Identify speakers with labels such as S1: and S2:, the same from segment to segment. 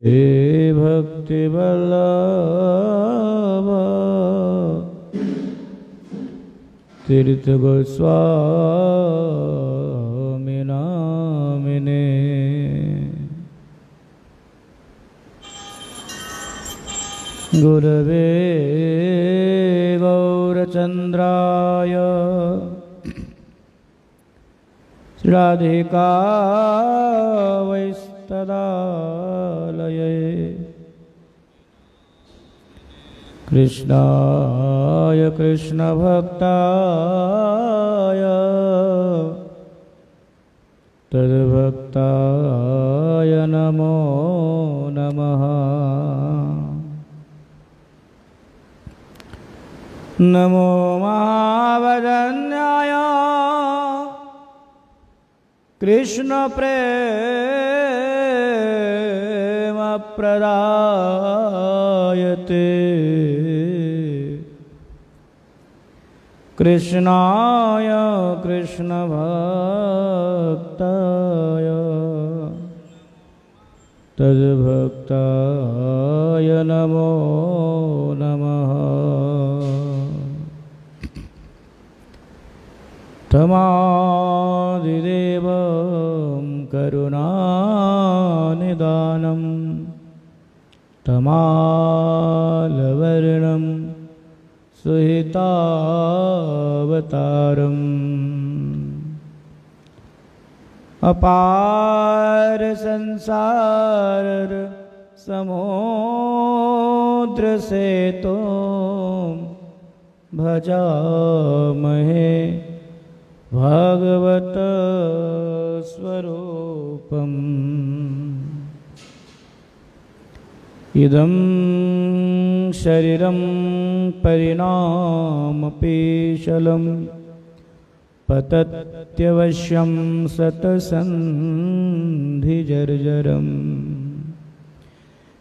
S1: हे भक्ति वल्लभ तीर्थ गोस्वामी नामिने। गुरवे गौरचन्द्राय राधिकावैस्तदालये कृष्णाय कृष्णभक्ताय तद्भक्ताय नमो नमः। नमो महावदन्याय कृष्ण प्रेम प्रदायते कृष्णाय कृष्ण भक्ताय तद्भक्ताय नमो नमः। तमादिदेवं करुणानिदानं तमालवर्णं सुहितावतारम् अपार संसार समुद्र से तो भजामहे भागवत स्वरूपम्। इदं शरीरं परिणामपेशलं पतत्यवश्यं सतसन्धिजर्जरम्।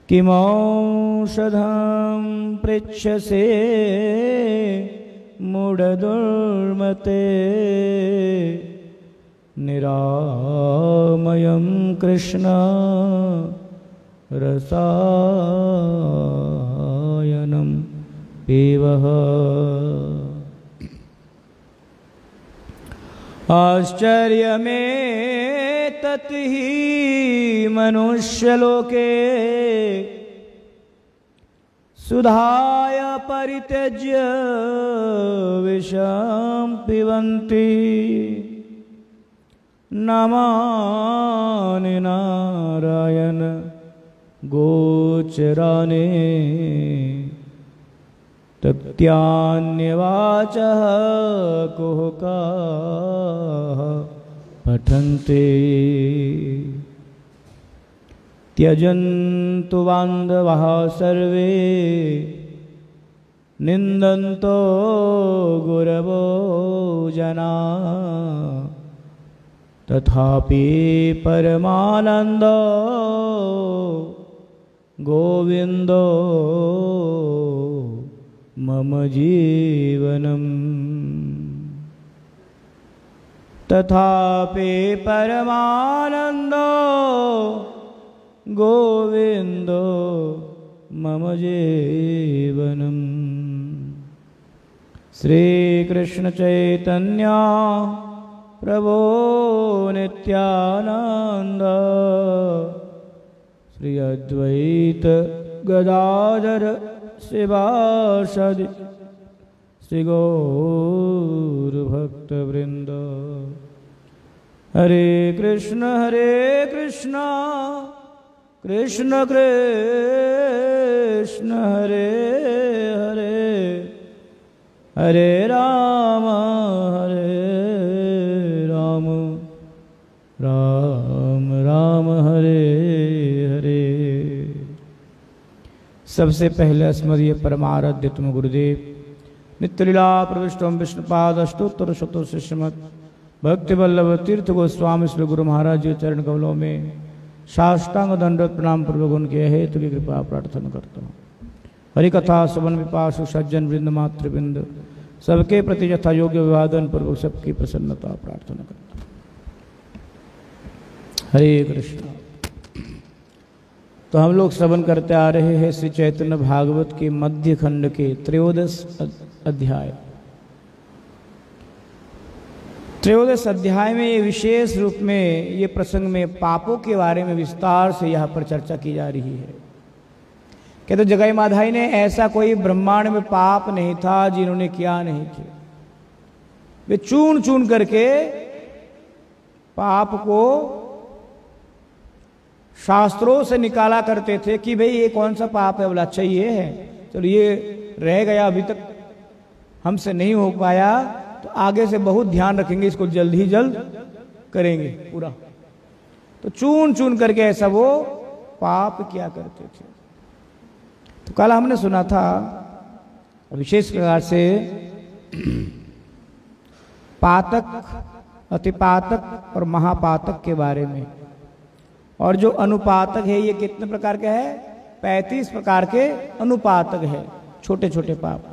S1: किमौषधं पृच्छसे मूढदुर्मते निरामयं कृष्ण रसायनं पिबः। आश्चर्यमेतत् हि मनुष्यलोके सुधाय परित्यज्य विषं पिबन्ति नमानि नारायण गोचराणि तत्यान्यवाचः कुहुकाः पठन्ति। त्यजन्तु बान्धवाः सर्वे निन्दन्तो गुरवो जना तथापि परमानन्दो गोविन्दो मम जीवनम्। तथापि परमानन्दो गोविन्दो मम जीवनम्। श्रीकृष्ण चैतन्य प्रभो नित्यानन्द श्री अद्वैत गदाधर शिवासादि श्री गौर भक्तवृंद। हरे कृष्ण कृष्ण कृष्ण हरे हरे हरे राम राम राम हरे हरे। सबसे पहले स्मरीय परमाराध्य तुम गुरुदेव नित्यलीला प्रविष्टम विष्णुपाद अष्टोत्तर शतों से श्रीमद् भक्ति वल्लभ तीर्थ गोस्वामी श्री गुरु महाराज जी चरण कमलों में साष्टांग दंडवत प्रणाम पूर्वक उनके हेतु की कृपा प्रार्थना करता हूँ। हरि कथा श्रवण विपासु सज्जन वृंद मातृवृंद सबके प्रति यथा योग्य विवादन पूर्वक सबकी प्रसन्नता प्रार्थना करता हूँ। हरे कृष्ण। तो हम लोग श्रवण करते आ रहे हैं श्री चैतन्य भागवत के मध्य खंड के त्रयोदश अध्याय। त्रयोदश अध्याय में ये विशेष रूप में ये प्रसंग में पापों के बारे में विस्तार से यहाँ पर चर्चा की जा रही है। कहते जगाई माधाई ने ऐसा कोई ब्रह्मांड में पाप नहीं था जिन्होंने किया नहीं किया। वे चून चून करके पाप को शास्त्रों से निकाला करते थे कि भाई ये कौन सा पाप है, बोला अच्छा ये है, चलो ये रह गया अभी तक हमसे नहीं हो पाया तो आगे से बहुत ध्यान रखेंगे, इसको जल्द ही जल्द करेंगे पूरा। तो चून चून करके ऐसा वो पाप किया करते थे। तो कल हमने सुना था विशेष प्रकार से पातक, अतिपातक और महापातक के बारे में। और जो अनुपातक है ये कितने प्रकार के है? 35 प्रकार के अनुपातक है, छोटे छोटे पाप।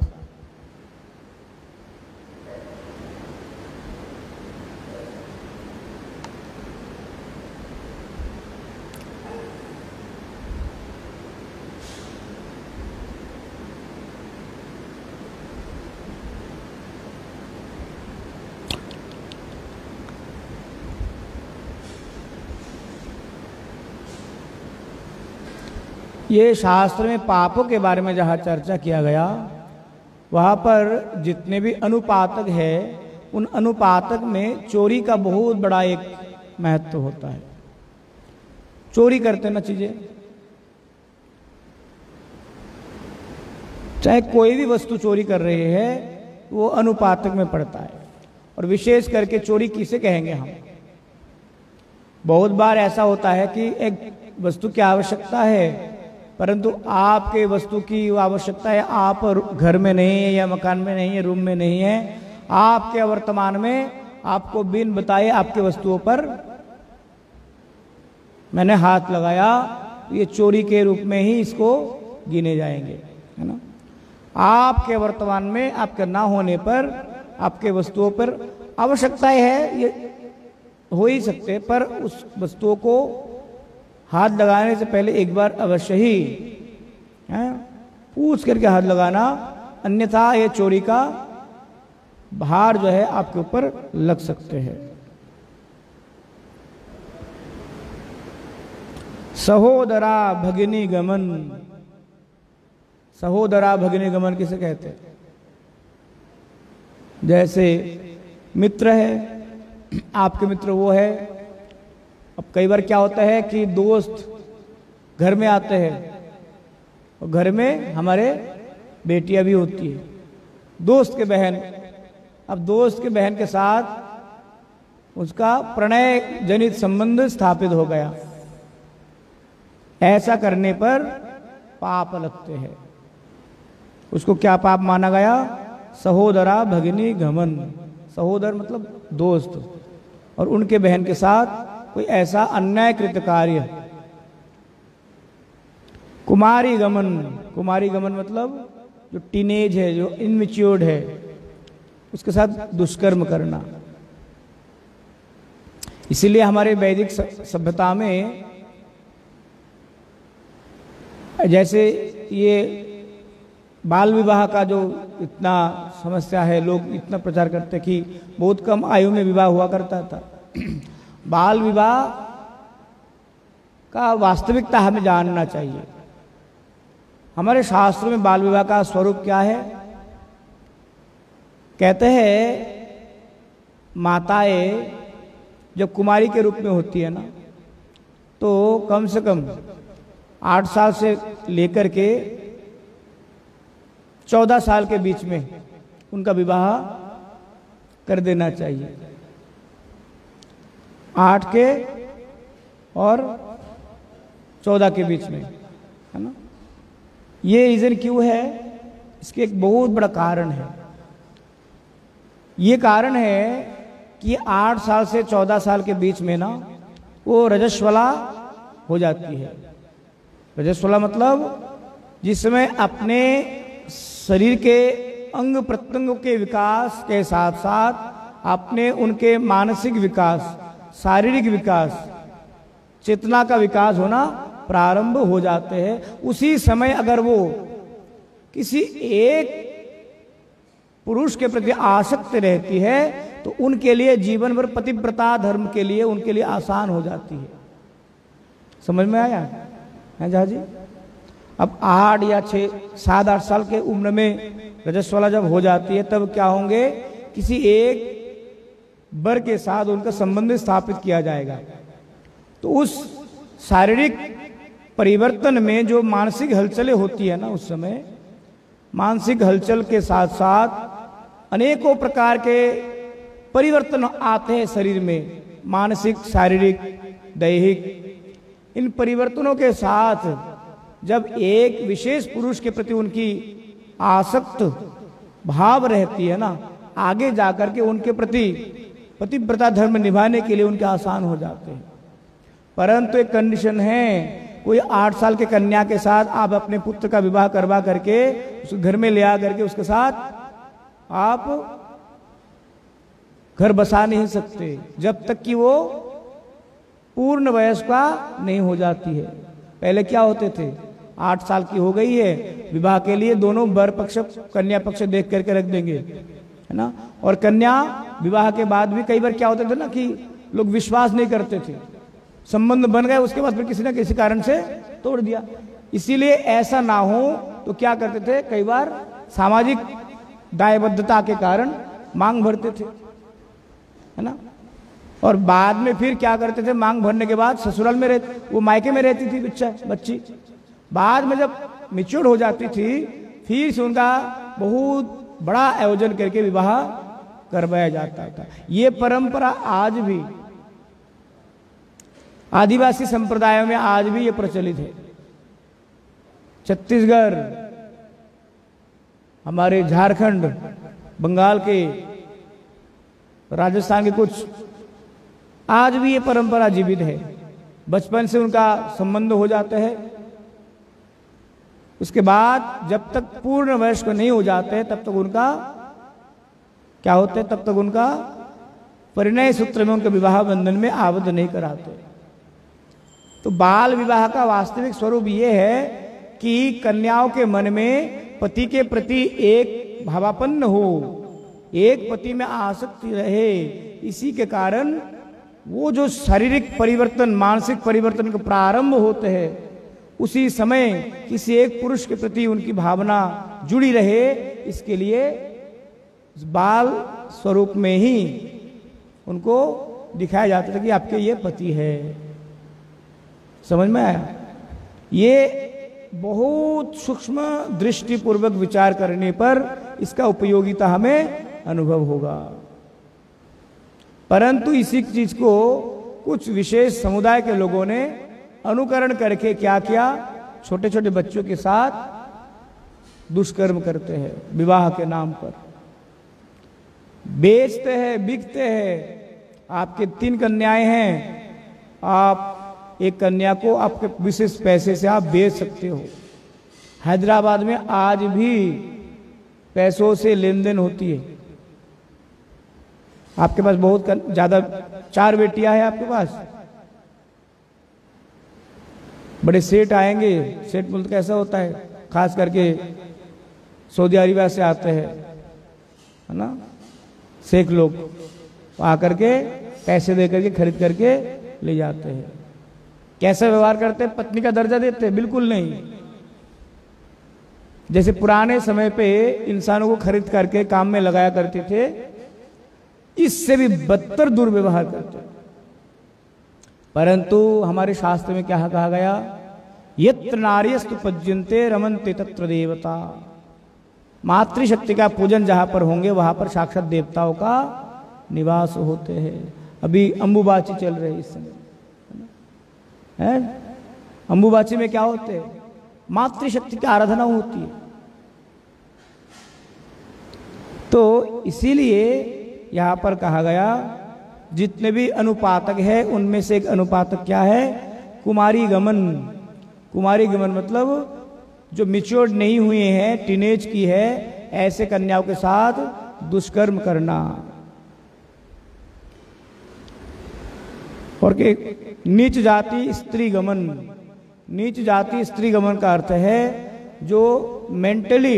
S1: ये शास्त्र में पापों के बारे में जहाँ चर्चा किया गया वहाँ पर जितने भी अनुपातक है उन अनुपातक में चोरी का बहुत बड़ा एक महत्व होता है। चोरी करते ना चीजें, चाहे कोई भी वस्तु चोरी कर रहे हैं वो अनुपातक में पड़ता है। और विशेष करके चोरी किसे कहेंगे हम? बहुत बार ऐसा होता है कि एक वस्तु की आवश्यकता है परंतु आपके वस्तु की आवश्यकता है, आप घर में नहीं है या मकान में नहीं है, रूम में नहीं है, आपके वर्तमान में आपको बिन बताए आपके वस्तुओं पर मैंने हाथ लगाया, ये चोरी के रूप में ही इसको गिने जाएंगे, है ना। आपके वर्तमान में आपके ना होने पर आपके वस्तुओं पर आवश्यकताएं है, ये हो ही सकते, पर उस वस्तुओं को हाथ लगाने से पहले एक बार अवश्य ही पूछ करके हाथ लगाना, अन्यथा ये चोरी का भार जो है आपके ऊपर लग सकते हैं। सहोदरा भगिनी गमन। सहोदरा भगिनी गमन किसे कहते हैं? जैसे मित्र है, आपके मित्र वो है। अब कई बार क्या होता है कि दोस्त घर में आते हैं और घर में हमारे बेटियां भी होती है, दोस्त के बहन। अब दोस्त के बहन के साथ उसका प्रणय जनित संबंध स्थापित हो गया, ऐसा करने पर पाप लगते हैं। उसको क्या पाप माना गया? सहोदरा भगिनी गमन। सहोदर मतलब दोस्त, और उनके बहन के साथ कोई ऐसा अन्यायकृत कार्य। कुमारी गमन। कुमारी गमन मतलब जो टीनेज है, जो इनमेच्योर्ड है, उसके साथ दुष्कर्म करना। इसीलिए हमारे वैदिक सभ्यता में जैसे ये बाल विवाह का जो इतना समस्या है, लोग इतना प्रचार करते कि बहुत कम आयु में विवाह हुआ करता था। बाल विवाह का वास्तविकता हमें जानना चाहिए। हमारे शास्त्रों में बाल विवाह का स्वरूप क्या है? कहते हैं माताएं जब कुमारी के रूप में होती है ना, तो कम से कम 8 साल से लेकर के 14 साल के बीच में उनका विवाह कर देना चाहिए। 8 के और 14 के बीच में, है ना। ये रीजन क्यों है? इसके एक बहुत बड़ा कारण है। ये कारण है कि 8 साल से 14 साल के बीच में ना वो रजस्वला हो जाती है। रजस्वला मतलब जिसमें अपने शरीर के अंग प्रत्यंगों के विकास के साथ साथ अपने उनके मानसिक विकास, शारीरिक विकास, चेतना का विकास होना प्रारंभ हो जाते हैं। उसी समय अगर वो किसी एक पुरुष के प्रति आसक्त रहती है तो उनके लिए जीवन भर पतिव्रता धर्म के लिए उनके लिए आसान हो जाती है। समझ में आया है जहा जी? अब 8 या 6, 7, 8 साल के उम्र में रजस्वला जब हो जाती है तब क्या होंगे, किसी एक वर के साथ उनका संबंध स्थापित किया जाएगा। तो उस शारीरिक परिवर्तन में जो मानसिक हलचलें होती है ना, उस समय मानसिक हलचल के साथ साथ अनेकों प्रकार के परिवर्तन आते हैं शरीर में, मानसिक, शारीरिक, दैहिक। इन परिवर्तनों के साथ जब एक विशेष पुरुष के प्रति उनकी आसक्त भाव रहती है ना, आगे जाकर के उनके प्रति पतिव्रता धर्म निभाने के लिए उनके आसान हो जाते हैं। परंतु एक कंडीशन है, कोई 8 साल के कन्या के साथ आप अपने पुत्र का विवाह करवा करके उस घर में ले आ करके उसके साथ आप घर बसा नहीं सकते जब तक कि वो पूर्ण वयस्का नहीं हो जाती है। पहले क्या होते थे, 8 साल की हो गई है, विवाह के लिए दोनों वर पक्ष कन्या पक्ष देख करके रख देंगे, है ना। और कन्या विवाह के बाद भी कई बार क्या होते थे ना कि लोग विश्वास नहीं करते थे, संबंध बन गए उसके बाद फिर किसी ना किसी कारण से तोड़ दिया। इसीलिए ऐसा ना हो तो क्या करते थे, कई बार सामाजिक दायबद्धता के कारण मांग भरते थे, है ना। और बाद में फिर क्या करते थे, मांग भरने के बाद ससुराल में वो मायके में रहती थी बच्ची। बाद में जब मैच्योर हो जाती थी फिर से उनका बहुत बड़ा आयोजन करके विवाह करवाया जाता था। ये परंपरा आज भी आदिवासी संप्रदायों में आज भी ये प्रचलित है। छत्तीसगढ़, हमारे झारखंड, बंगाल के, राजस्थान के कुछ आज भी ये परंपरा जीवित है। बचपन से उनका संबंध हो जाते हैं, उसके बाद जब तक पूर्ण वयस्क नहीं हो जाते तब तक उनका क्या होते है, तब तक उनका परिणय सूत्र में उनके विवाह बंधन में आबद्ध नहीं कराते। तो बाल विवाह का वास्तविक स्वरूप ये है कि कन्याओं के मन में पति के प्रति एक भावापन्न हो, एक पति में आसक्ति रहे। इसी के कारण वो जो शारीरिक परिवर्तन, मानसिक परिवर्तन के प्रारंभ होते हैं, उसी समय किसी एक पुरुष के प्रति उनकी भावना जुड़ी रहे, इसके लिए बाल स्वरूप में ही उनको दिखाया जाता था कि आपके ये पति है। समझ में आया? ये बहुत सूक्ष्म दृष्टिपूर्वक विचार करने पर इसका उपयोगिता हमें अनुभव होगा। परंतु इसी चीज को कुछ विशेष समुदाय के लोगों ने अनुकरण करके क्या किया, छोटे छोटे बच्चों के साथ दुष्कर्म करते हैं, विवाह के नाम पर बेचते हैं, बिकते हैं। आपके 3 कन्याएं हैं, आप एक कन्या को आपके विशेष पैसे से आप बेच सकते हो। हैदराबाद में आज भी पैसों से लेन देन होती है। आपके पास बहुत ज्यादा 4 बेटियां हैं आपके पास, बड़े सेठ आएंगे, सेठ मुल्क कैसा होता है, खास करके सऊदी अरेबिया से आते हैं, है ना, शेख लोग आकर के पैसे दे करके खरीद करके ले जाते हैं। कैसा व्यवहार करते हैं, पत्नी का दर्जा देते हैं? बिल्कुल नहीं। जैसे पुराने समय पे इंसानों को खरीद करके काम में लगाया करते थे, इससे भी बदतर दुर्व्यवहार करते हैं। परंतु हमारे शास्त्र में क्या कहा गया, यत्र नार्यस्तु पज्यन्ते रमन्ते तत्र देवता। मातृशक्ति का पूजन जहां पर होंगे वहां पर साक्षात देवताओं का निवास होते हैं। अभी अंबुबाची चल रही है इस समय, है? अंबुबाची में क्या होते हैं, मातृशक्ति की आराधना होती है। तो इसीलिए यहां पर कहा गया जितने भी अनुपातक है उनमें से एक अनुपातक क्या है, कुमारी गमन। कुमारी गमन मतलब जो मैच्योर्ड नहीं हुए हैं, टीनेज की है, ऐसे कन्याओं के साथ दुष्कर्म करना। और के नीच जाति स्त्री गमन, नीच जाति स्त्री गमन का अर्थ है जो मेंटली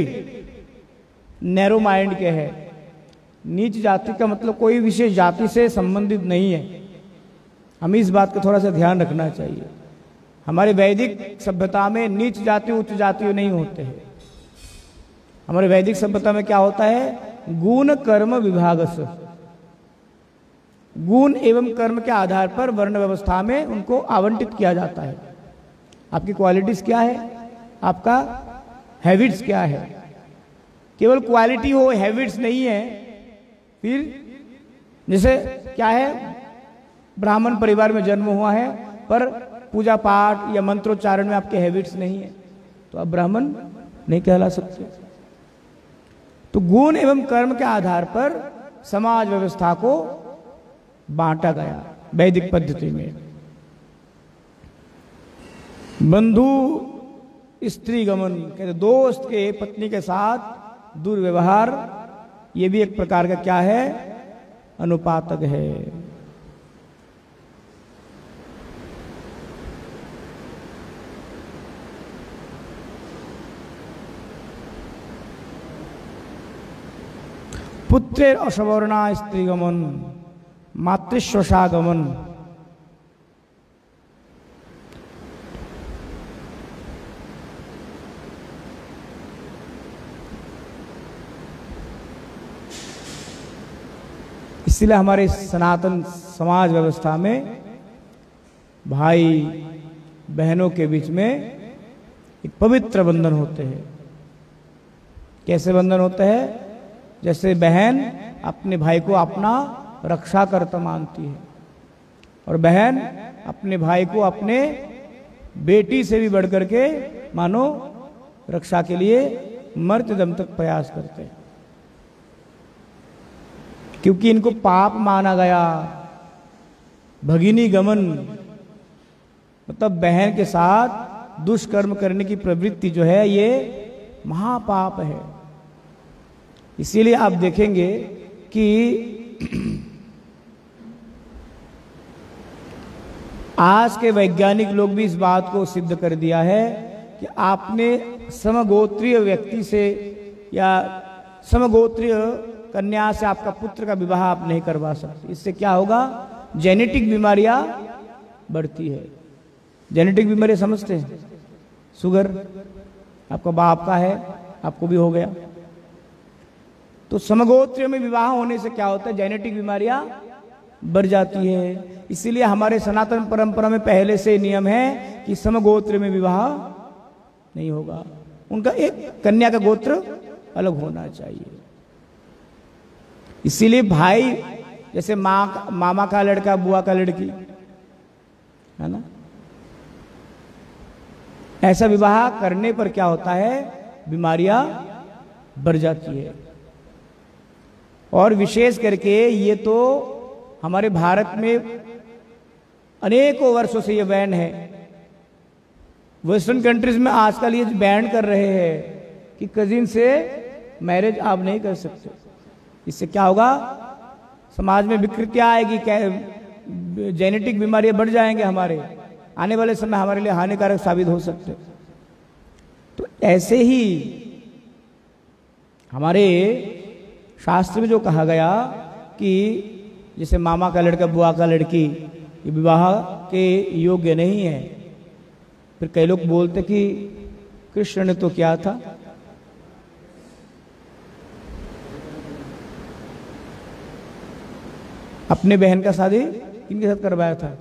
S1: नैरो माइंड के है। नीच जाति का मतलब कोई विशेष जाति से संबंधित नहीं है। हमें इस बात का थोड़ा सा ध्यान रखना चाहिए। हमारे वैदिक सभ्यता में नीच जाति उच्च जाति नहीं होते हैं। हमारे वैदिक सभ्यता में क्या होता है? गुण कर्म विभाग से, गुण एवं कर्म के आधार पर वर्ण व्यवस्था में उनको आवंटित किया जाता है। आपकी क्वालिटीज क्या है, आपका हैबिट्स क्या है। केवल क्वालिटी हो, हैबिट्स नहीं है। फिर जैसे क्या है, ब्राह्मण परिवार में जन्म हुआ है पर पूजा पाठ या मंत्रोच्चारण में आपके हैबिट्स नहीं है, तो आप ब्राह्मण नहीं कहला सकते। तो गुण एवं कर्म के आधार पर समाज व्यवस्था को बांटा गया वैदिक पद्धति में। बंधु स्त्री गमन कहते दोस्त के पत्नी के साथ दुर्व्यवहार, ये भी एक प्रकार का क्या है? अनुपातक है। पुत्रेर अशवर्णा स्त्री गमन, मातृश्वसा गमन। इसीलिए हमारे सनातन समाज व्यवस्था में भाई बहनों के बीच में एक पवित्र बंधन होते हैं। कैसे बंधन होते हैं? जैसे बहन अपने भाई को अपना रक्षा कर्ता मानती है और बहन अपने भाई को अपने बेटी से भी बढ़ करके मानो रक्षा के लिए मरते दम तक प्रयास करते हैं, क्योंकि इनको पाप माना गया। भगिनी गमन मतलब बहन के साथ दुष्कर्म करने की प्रवृत्ति जो है ये महापाप है। इसीलिए आप देखेंगे कि आज के वैज्ञानिक लोग भी इस बात को सिद्ध कर दिया है कि आपने समगोत्रीय व्यक्ति से या समगोत्रीय कन्या से आपका पुत्र का विवाह आप नहीं करवा सकते। इससे क्या होगा? जेनेटिक बीमारियां बढ़ती है। जेनेटिक बीमारियां समझते हैं? शुगर आपका बाप का है, आपको भी हो गया। तो समगोत्रीय में विवाह होने से क्या होता है? जेनेटिक बीमारियां बढ़ जाती है। इसीलिए हमारे सनातन परंपरा में पहले से नियम है कि समगोत्र में विवाह नहीं होगा। उनका एक कन्या का गोत्र अलग होना चाहिए। इसीलिए भाई जैसे मामा का लड़का, बुआ का लड़की, है ना, ऐसा विवाह करने पर क्या होता है? बीमारियां बढ़ जाती है। और विशेष करके ये तो हमारे भारत में अनेकों वर्षों से ये बैन है। वेस्टर्न कंट्रीज में आजकल ये बैन कर रहे हैं कि कजिन से मैरिज आप नहीं कर सकते। इससे क्या होगा? समाज में विकृतियां आएगी, जेनेटिक बीमारियां बढ़ जाएंगे, हमारे आने वाले समय हमारे लिए हानिकारक साबित हो सकते। तो ऐसे ही हमारे शास्त्र में जो कहा गया कि जैसे मामा का लड़का, बुआ का लड़की ये विवाह के योग्य नहीं है। फिर कई लोग बोलते कि कृष्ण ने तो क्या था, अपने बहन का शादी किनके साथ करवाया था?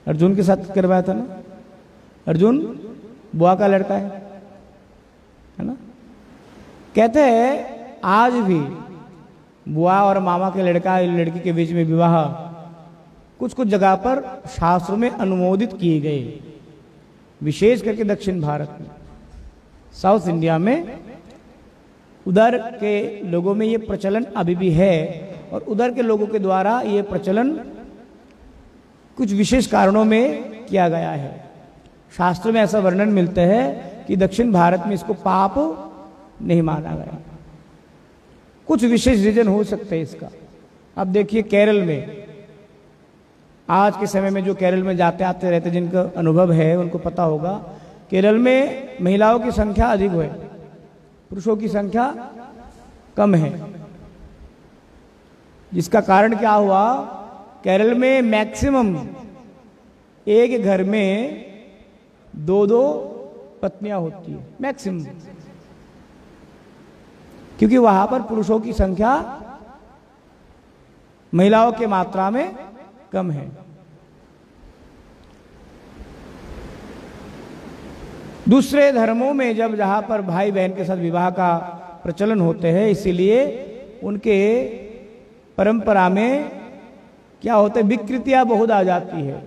S1: अर्जुन के साथ करवाया था ना। अर्जुन बुआ का लड़का है ना। कहते हैं आज भी बुआ और मामा के लड़का लड़की के बीच में विवाह कुछ कुछ जगह पर शास्त्रों में अनुमोदित किए गए, विशेष करके दक्षिण भारत में, साउथ इंडिया में उधर के लोगों में ये प्रचलन अभी भी है। और उधर के लोगों के द्वारा ये प्रचलन कुछ विशेष कारणों में किया गया है। शास्त्रों में ऐसा वर्णन मिलता है कि दक्षिण भारत में इसको पाप नहीं माना गया। कुछ विशेष रीजन हो सकते हैं इसका। अब देखिए केरल में आज के समय में जो केरल में जाते आते रहते जिनका अनुभव है उनको पता होगा, केरल में महिलाओं की संख्या अधिक है, पुरुषों की संख्या कम है। जिसका कारण क्या हुआ, केरल में मैक्सिमम एक घर में 2-2 पत्नियां होती है मैक्सिमम, क्योंकि वहां पर पुरुषों की संख्या महिलाओं की मात्रा में कम है। दूसरे धर्मों में जब जहां पर भाई बहन के साथ विवाह का प्रचलन होते हैं, इसीलिए उनके परंपरा में क्या होता है, विकृतियां बहुत आ जाती है।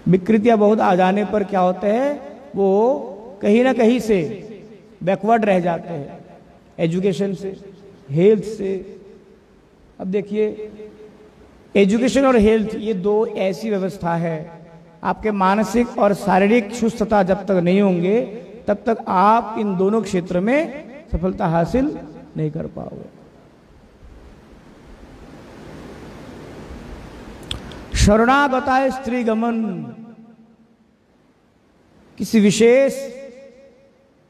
S1: विकृतियां बहुत आ जाने पर क्या होते हैं, वो कहीं ना कहीं से बैकवर्ड रह जाते हैं, एजुकेशन से, हेल्थ से। अब देखिए, एजुकेशन और हेल्थ ये दो ऐसी व्यवस्था है, आपके मानसिक और शारीरिक सुस्थता जब तक नहीं होंगे तब तक आप इन दोनों क्षेत्र में सफलता हासिल नहीं कर पाओगे। शरणागता स्त्री गमन, किसी विशेष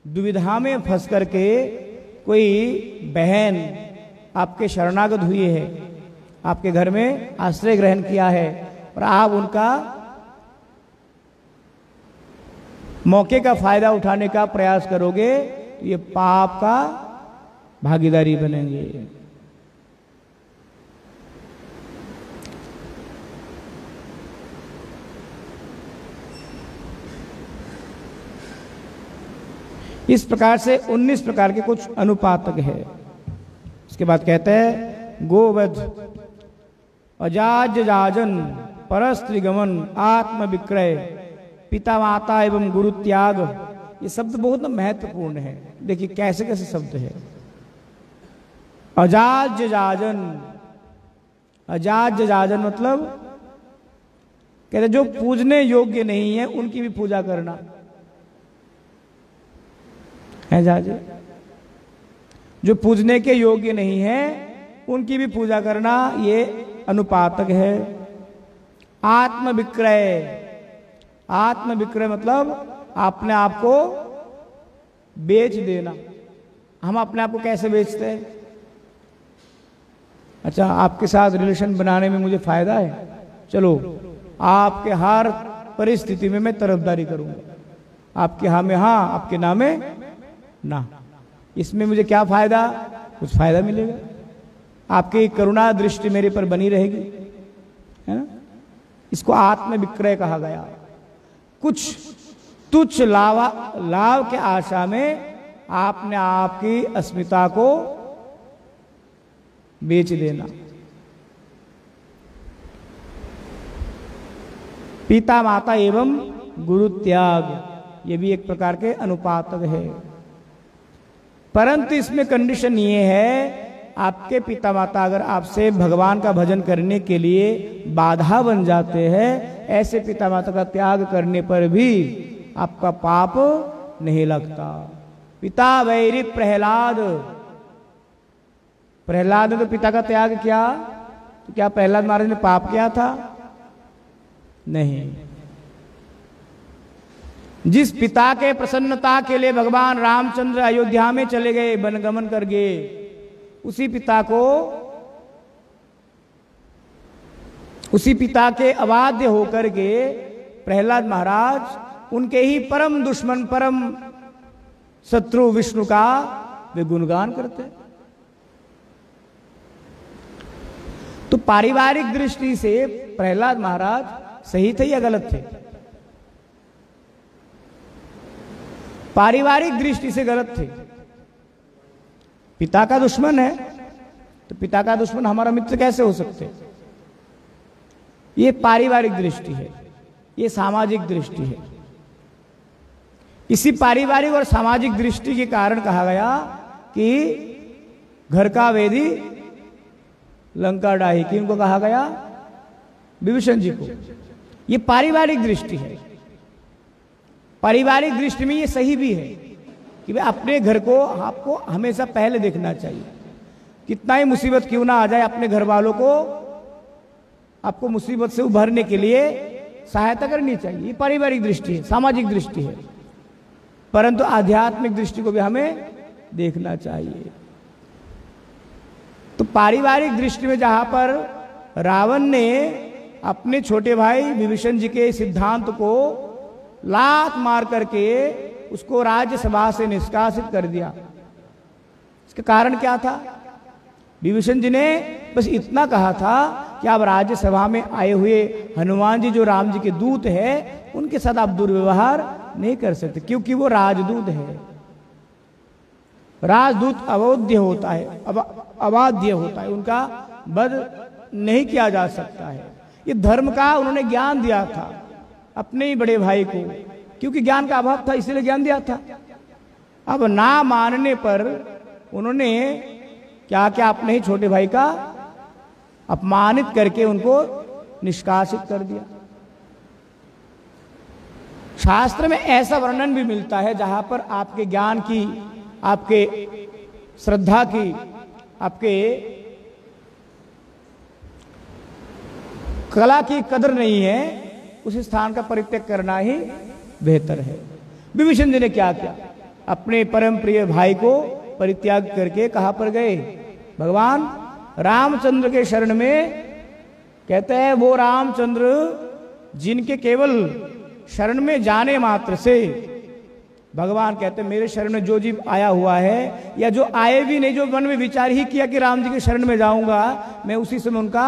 S1: दुविधा में फंस करके कोई बहन आपके शरणागत हुई है, आपके घर में आश्रय ग्रहण किया है और आप उनका मौके का फायदा उठाने का प्रयास करोगे तो ये पाप का भागीदारी बनेंगे। इस प्रकार से 19 प्रकार के कुछ अनुपातक है। इसके बाद कहते हैं गोवध, अजाज जाजन, परस्त्रीगमन, आत्म विक्रय, पिता माता एवं गुरु त्याग। ये शब्द बहुत महत्वपूर्ण है। देखिए कैसे कैसे शब्द है। अजाज जाजन, अजाज जाजन मतलब कहते जो पूजने योग्य नहीं है उनकी भी पूजा करना है। जाजे जो पूजने के योग्य नहीं है उनकी भी पूजा करना, ये अनुपातक है। आत्म विक्रय, आत्म विक्रय मतलब अपने आप को बेच देना। हम अपने आप को कैसे बेचते हैं? अच्छा, आपके साथ रिलेशन बनाने में मुझे फायदा है, चलो आपके हर परिस्थिति में मैं तरफदारी करूंगा, आपके हाँ में हाँ, आपके ना में ना। इसमें मुझे क्या फायदा? कुछ फायदा मिलेगा, आपकी करुणा दृष्टि मेरे पर बनी रहेगी, है ना। इसको आत्म विक्रय कहा गया। कुछ तुच्छ लाभ के आशा में आपने आपकी अस्मिता को बेच देना। पिता माता एवं गुरु त्याग, ये भी एक प्रकार के अनुपातक है। परंतु इसमें कंडीशन ये है, आपके पिता माता अगर आपसे भगवान का भजन करने के लिए बाधा बन जाते हैं, ऐसे पिता माता का त्याग करने पर भी आपका पाप नहीं लगता। पिता वैरी प्रहलाद, प्रहलाद ने तो पिता का त्याग किया, तो क्या प्रहलाद महाराज ने पाप किया था? नहीं। जिस पिता के प्रसन्नता के लिए भगवान रामचंद्र अयोध्या में चले गए, वनगमन कर गए, उसी पिता को, उसी पिता के अबाध्य होकर के प्रहलाद महाराज उनके ही परम दुश्मन, परम शत्रु विष्णु का वे गुणगान करते। तो पारिवारिक दृष्टि से प्रहलाद महाराज सही थे या गलत थे? पारिवारिक दृष्टि से गलत थे। पिता का दुश्मन है तो पिता का दुश्मन हमारा मित्र कैसे हो सकते? ये पारिवारिक दृष्टि है, ये सामाजिक दृष्टि है। इसी पारिवारिक और सामाजिक दृष्टि के कारण कहा गया कि घर का वेदी लंका डाही। किनको कहा गया? विभीषण जी को। ये पारिवारिक दृष्टि है। पारिवारिक दृष्टि में ये सही भी है कि भाई अपने घर को आपको हमेशा पहले देखना चाहिए। कितना ही मुसीबत क्यों ना आ जाए, अपने घर वालों को आपको मुसीबत से उभरने के लिए सहायता करनी चाहिए। ये पारिवारिक दृष्टि है, सामाजिक दृष्टि है, परंतु आध्यात्मिक दृष्टि को भी हमें देखना चाहिए। तो पारिवारिक दृष्टि में जहां पर रावण ने अपने छोटे भाई विभीषण जी के सिद्धांत को लात मार करके उसको राज्यसभा से निष्कासित कर दिया, इसका कारण क्या था? विभीषण जी ने बस इतना कहा था कि आप राज्यसभा में आए हुए हनुमान जी जो राम जी के दूत है उनके साथ आप दुर्व्यवहार नहीं कर सकते, क्योंकि वो राजदूत है। राजदूत अवोध्य होता है, अबाध्य होता है, उनका वध नहीं किया जा सकता है। ये धर्म का उन्होंने ज्ञान दिया था अपने ही बड़े भाई को, क्योंकि ज्ञान का अभाव था इसलिए ज्ञान दिया था। अब ना मानने पर उन्होंने क्या क्या अपने ही छोटे भाई का अपमानित करके उनको निष्कासित कर दिया। शास्त्र में ऐसा वर्णन भी मिलता है जहां पर आपके ज्ञान की, आपके श्रद्धा की, आपके कला की कदर नहीं है, उस स्थान का परित्याग करना ही बेहतर है। विभीषण जी ने क्या किया? अपने परम प्रिय भाई को परित्याग करके कहां पर गए? भगवान रामचंद्र के शरण में। कहते हैं वो रामचंद्र जिनके केवल शरण में जाने मात्र से, भगवान कहते हैं मेरे शरण में जो जीव आया हुआ है या जो आए भी नहीं, जो मन में विचार ही किया कि राम जी के शरण में जाऊंगा, मैं उसी समय उनका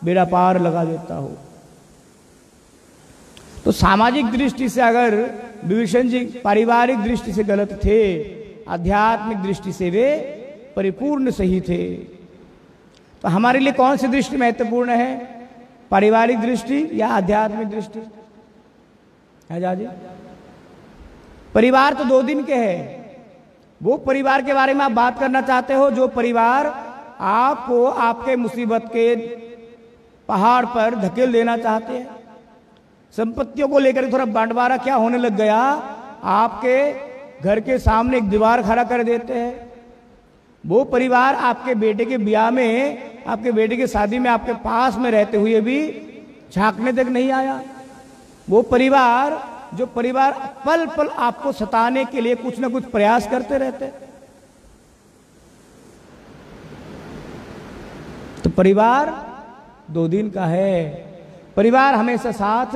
S1: बेड़ा पार लगा देता हूं। तो सामाजिक दृष्टि से अगर विभीषण जी पारिवारिक दृष्टि से गलत थे, आध्यात्मिक दृष्टि से वे परिपूर्ण सही थे। तो हमारे लिए कौन सी दृष्टि महत्वपूर्ण है? पारिवारिक दृष्टि या आध्यात्मिक दृष्टि? है जाजी? परिवार तो 2 दिन के हैं। वो परिवार के बारे में आप बात करना चाहते हो जो परिवार आपको आपके मुसीबत के पहाड़ पर धकेल देना चाहते हैं। संपत्तियों को लेकर थोड़ा बंटवारा क्या होने लग गया, आपके घर के सामने एक दीवार खड़ा कर देते हैं। वो परिवार आपके बेटे के ब्याह में, आपके बेटे की शादी में आपके पास में रहते हुए भी झांकने तक नहीं आया। वो परिवार जो परिवार पल पल आपको सताने के लिए कुछ ना कुछ प्रयास करते रहते। तो परिवार 2 दिन का है, परिवार हमेशा साथ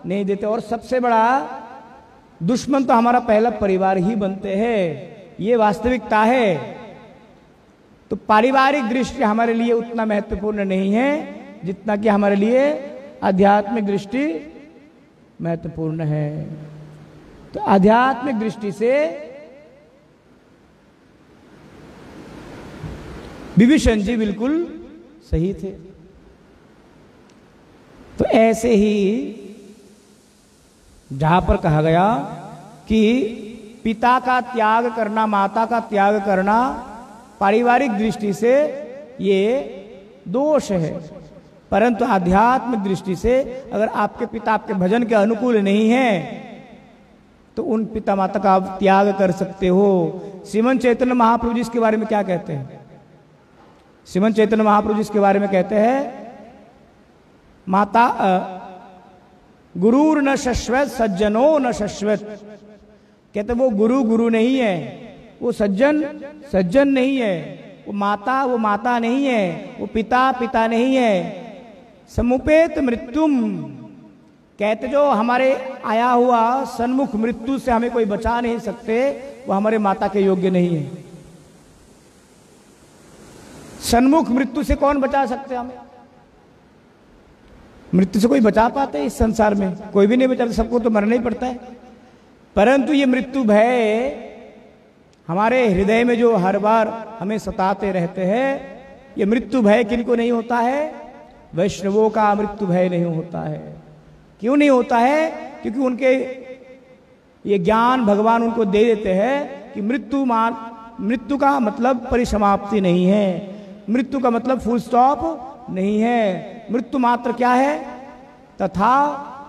S1: नहीं देते। और सबसे बड़ा दुश्मन तो हमारा पहला परिवार ही बनते हैं, ये वास्तविकता है। तो पारिवारिक दृष्टि हमारे लिए उतना महत्वपूर्ण नहीं है जितना कि हमारे लिए आध्यात्मिक दृष्टि महत्वपूर्ण है। तो आध्यात्मिक दृष्टि से विभीषण जी बिल्कुल सही थे। तो ऐसे ही जहां पर कहा गया कि पिता का त्याग करना, माता का त्याग करना पारिवारिक दृष्टि से ये दोष है, परंतु आध्यात्मिक दृष्टि से अगर आपके पिता आपके भजन के अनुकूल नहीं है तो उन पिता माता का आप त्याग कर सकते हो। श्रीमन चैतन्य महाप्रभु जी इसके बारे में क्या कहते हैं? श्रीमन चैतन्य महाप्रभु जी इसके बारे में कहते हैं, माता गुरुर न शश्वत सज्जनो न शश्वत। कहते वो गुरु नहीं है, वो सज्जन नहीं है, वो माता नहीं है, वो पिता नहीं है। समुपेत मृत्युम, कहते जो हमारे आया हुआ सन्मुख मृत्यु से हमें कोई बचा नहीं सकते, वो हमारे माता के योग्य नहीं है। सन्मुख मृत्यु से कौन बचा सकते हमें? मृत्यु से कोई बचा पाते इस संसार में? कोई भी नहीं बचाता, सबको तो मरना ही पड़ता है। परंतु ये मृत्यु भय हमारे हृदय में जो हर बार हमें सताते रहते हैं, ये मृत्यु भय किनको नहीं होता है? वैष्णवों का मृत्यु भय नहीं होता है। क्यों नहीं होता है? क्योंकि उनके ये ज्ञान भगवान उनको दे देते हैं कि मृत्यु का मतलब परिसमाप्ति नहीं है, मृत्यु का मतलब फुल स्टॉप नहीं है। मृत्यु मात्र क्या है? तथा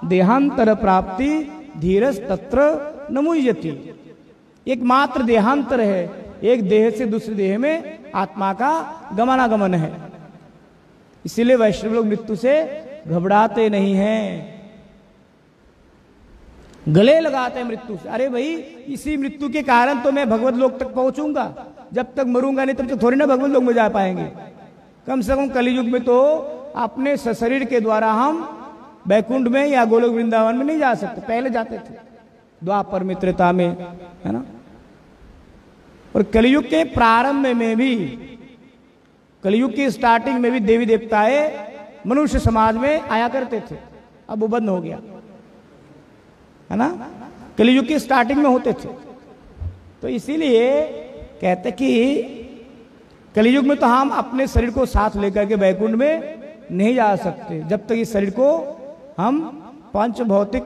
S1: देहांतर प्राप्ति धीरज तत्र न मुह्यति। एक मात्र देहांतर है, एक देह से दूसरे देह में आत्मा का गमनागमन है। इसीलिए वैष्णव लोग मृत्यु से घबराते नहीं हैं, गले लगाते हैं मृत्यु से। अरे भाई, इसी मृत्यु के कारण तो मैं भगवत लोक तक पहुंचूंगा, जब तक मरूंगा नहीं तब तक थोड़ी ना भगवत लोक में जा पाएंगे। कम से कम कलयुग में तो अपने शरीर के द्वारा हम बैकुंठ में या गोलोक वृंदावन में नहीं जा सकते, पहले जाते थे द्वापर में, त्रेता में, है ना। और कलयुग के प्रारंभ में भी, कलयुग की स्टार्टिंग में भी देवी देवताएं मनुष्य समाज में आया करते थे, अब वो बंद हो गया, है ना। कलयुग की स्टार्टिंग में होते थे। तो इसीलिए कहते कि कलयुग में तो हम अपने शरीर को साथ लेकर के बैकुंठ में नहीं जा सकते, जब तक इस शरीर को हम पंच भौतिक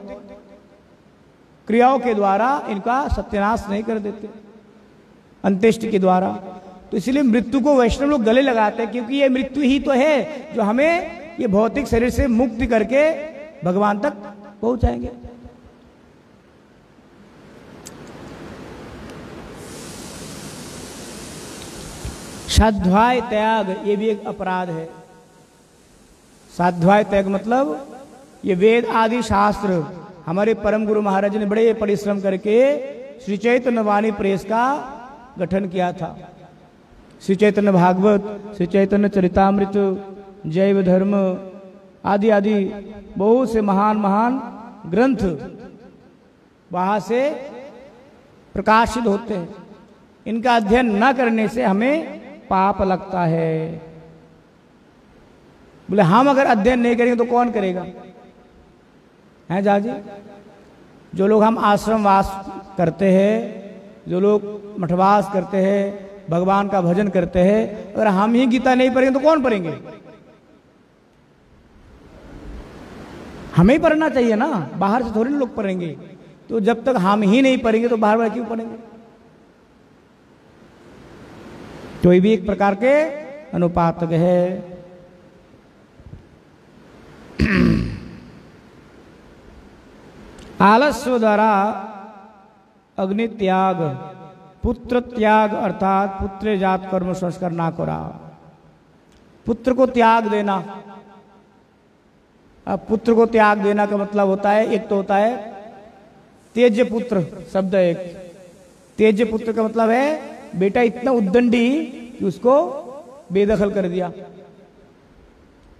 S1: क्रियाओं के द्वारा इनका सत्यानाश नहीं कर देते, अंत्येष्टि के द्वारा। तो इसलिए मृत्यु को वैष्णव लोग गले लगाते हैं, क्योंकि ये मृत्यु ही तो है जो हमें ये भौतिक शरीर से मुक्ति करके भगवान तक पहुंचाएंगे। साध्वाय त्याग, ये भी एक अपराध है। साध्वाय त्याग मतलब ये वेद आदि शास्त्र हमारे परम गुरु महाराज जी ने बड़े परिश्रम करके श्री चैतन्य वाणी प्रेस का गठन किया था। श्री चैतन्य भागवत, श्री चैतन्य चरितामृत, जैव धर्म आदि आदि बहुत से महान महान ग्रंथ वहां से प्रकाशित होते हैं। इनका अध्ययन न करने से हमें पाप लगता है। बोले हम अगर अध्ययन नहीं करेंगे तो कौन करेगा, हैं जाजी। जो लोग हम आश्रम वास करते हैं, जो लोग मठवास करते हैं, भगवान का भजन करते हैं, अगर हम ही गीता नहीं पढ़ेंगे तो कौन पढ़ेंगे? हमें ही पढ़ना चाहिए ना, बाहर से थोड़ी लोग पढ़ेंगे। तो जब तक हम ही नहीं पढ़ेंगे तो बाहर वाले क्यों पढ़ेंगे? तो ये भी एक प्रकार के अनुपातक है। आलस्य द्वारा अग्नि त्याग, पुत्र त्याग अर्थात पुत्र जात कर्म संस्कार ना करा, पुत्र को त्याग देना। अब पुत्र को त्याग देना का मतलब होता है, एक तो होता है तेज्य पुत्र शब्द, एक तेज्य पुत्र का मतलब है बेटा इतना उद्दंडी कि उसको बेदखल कर दिया।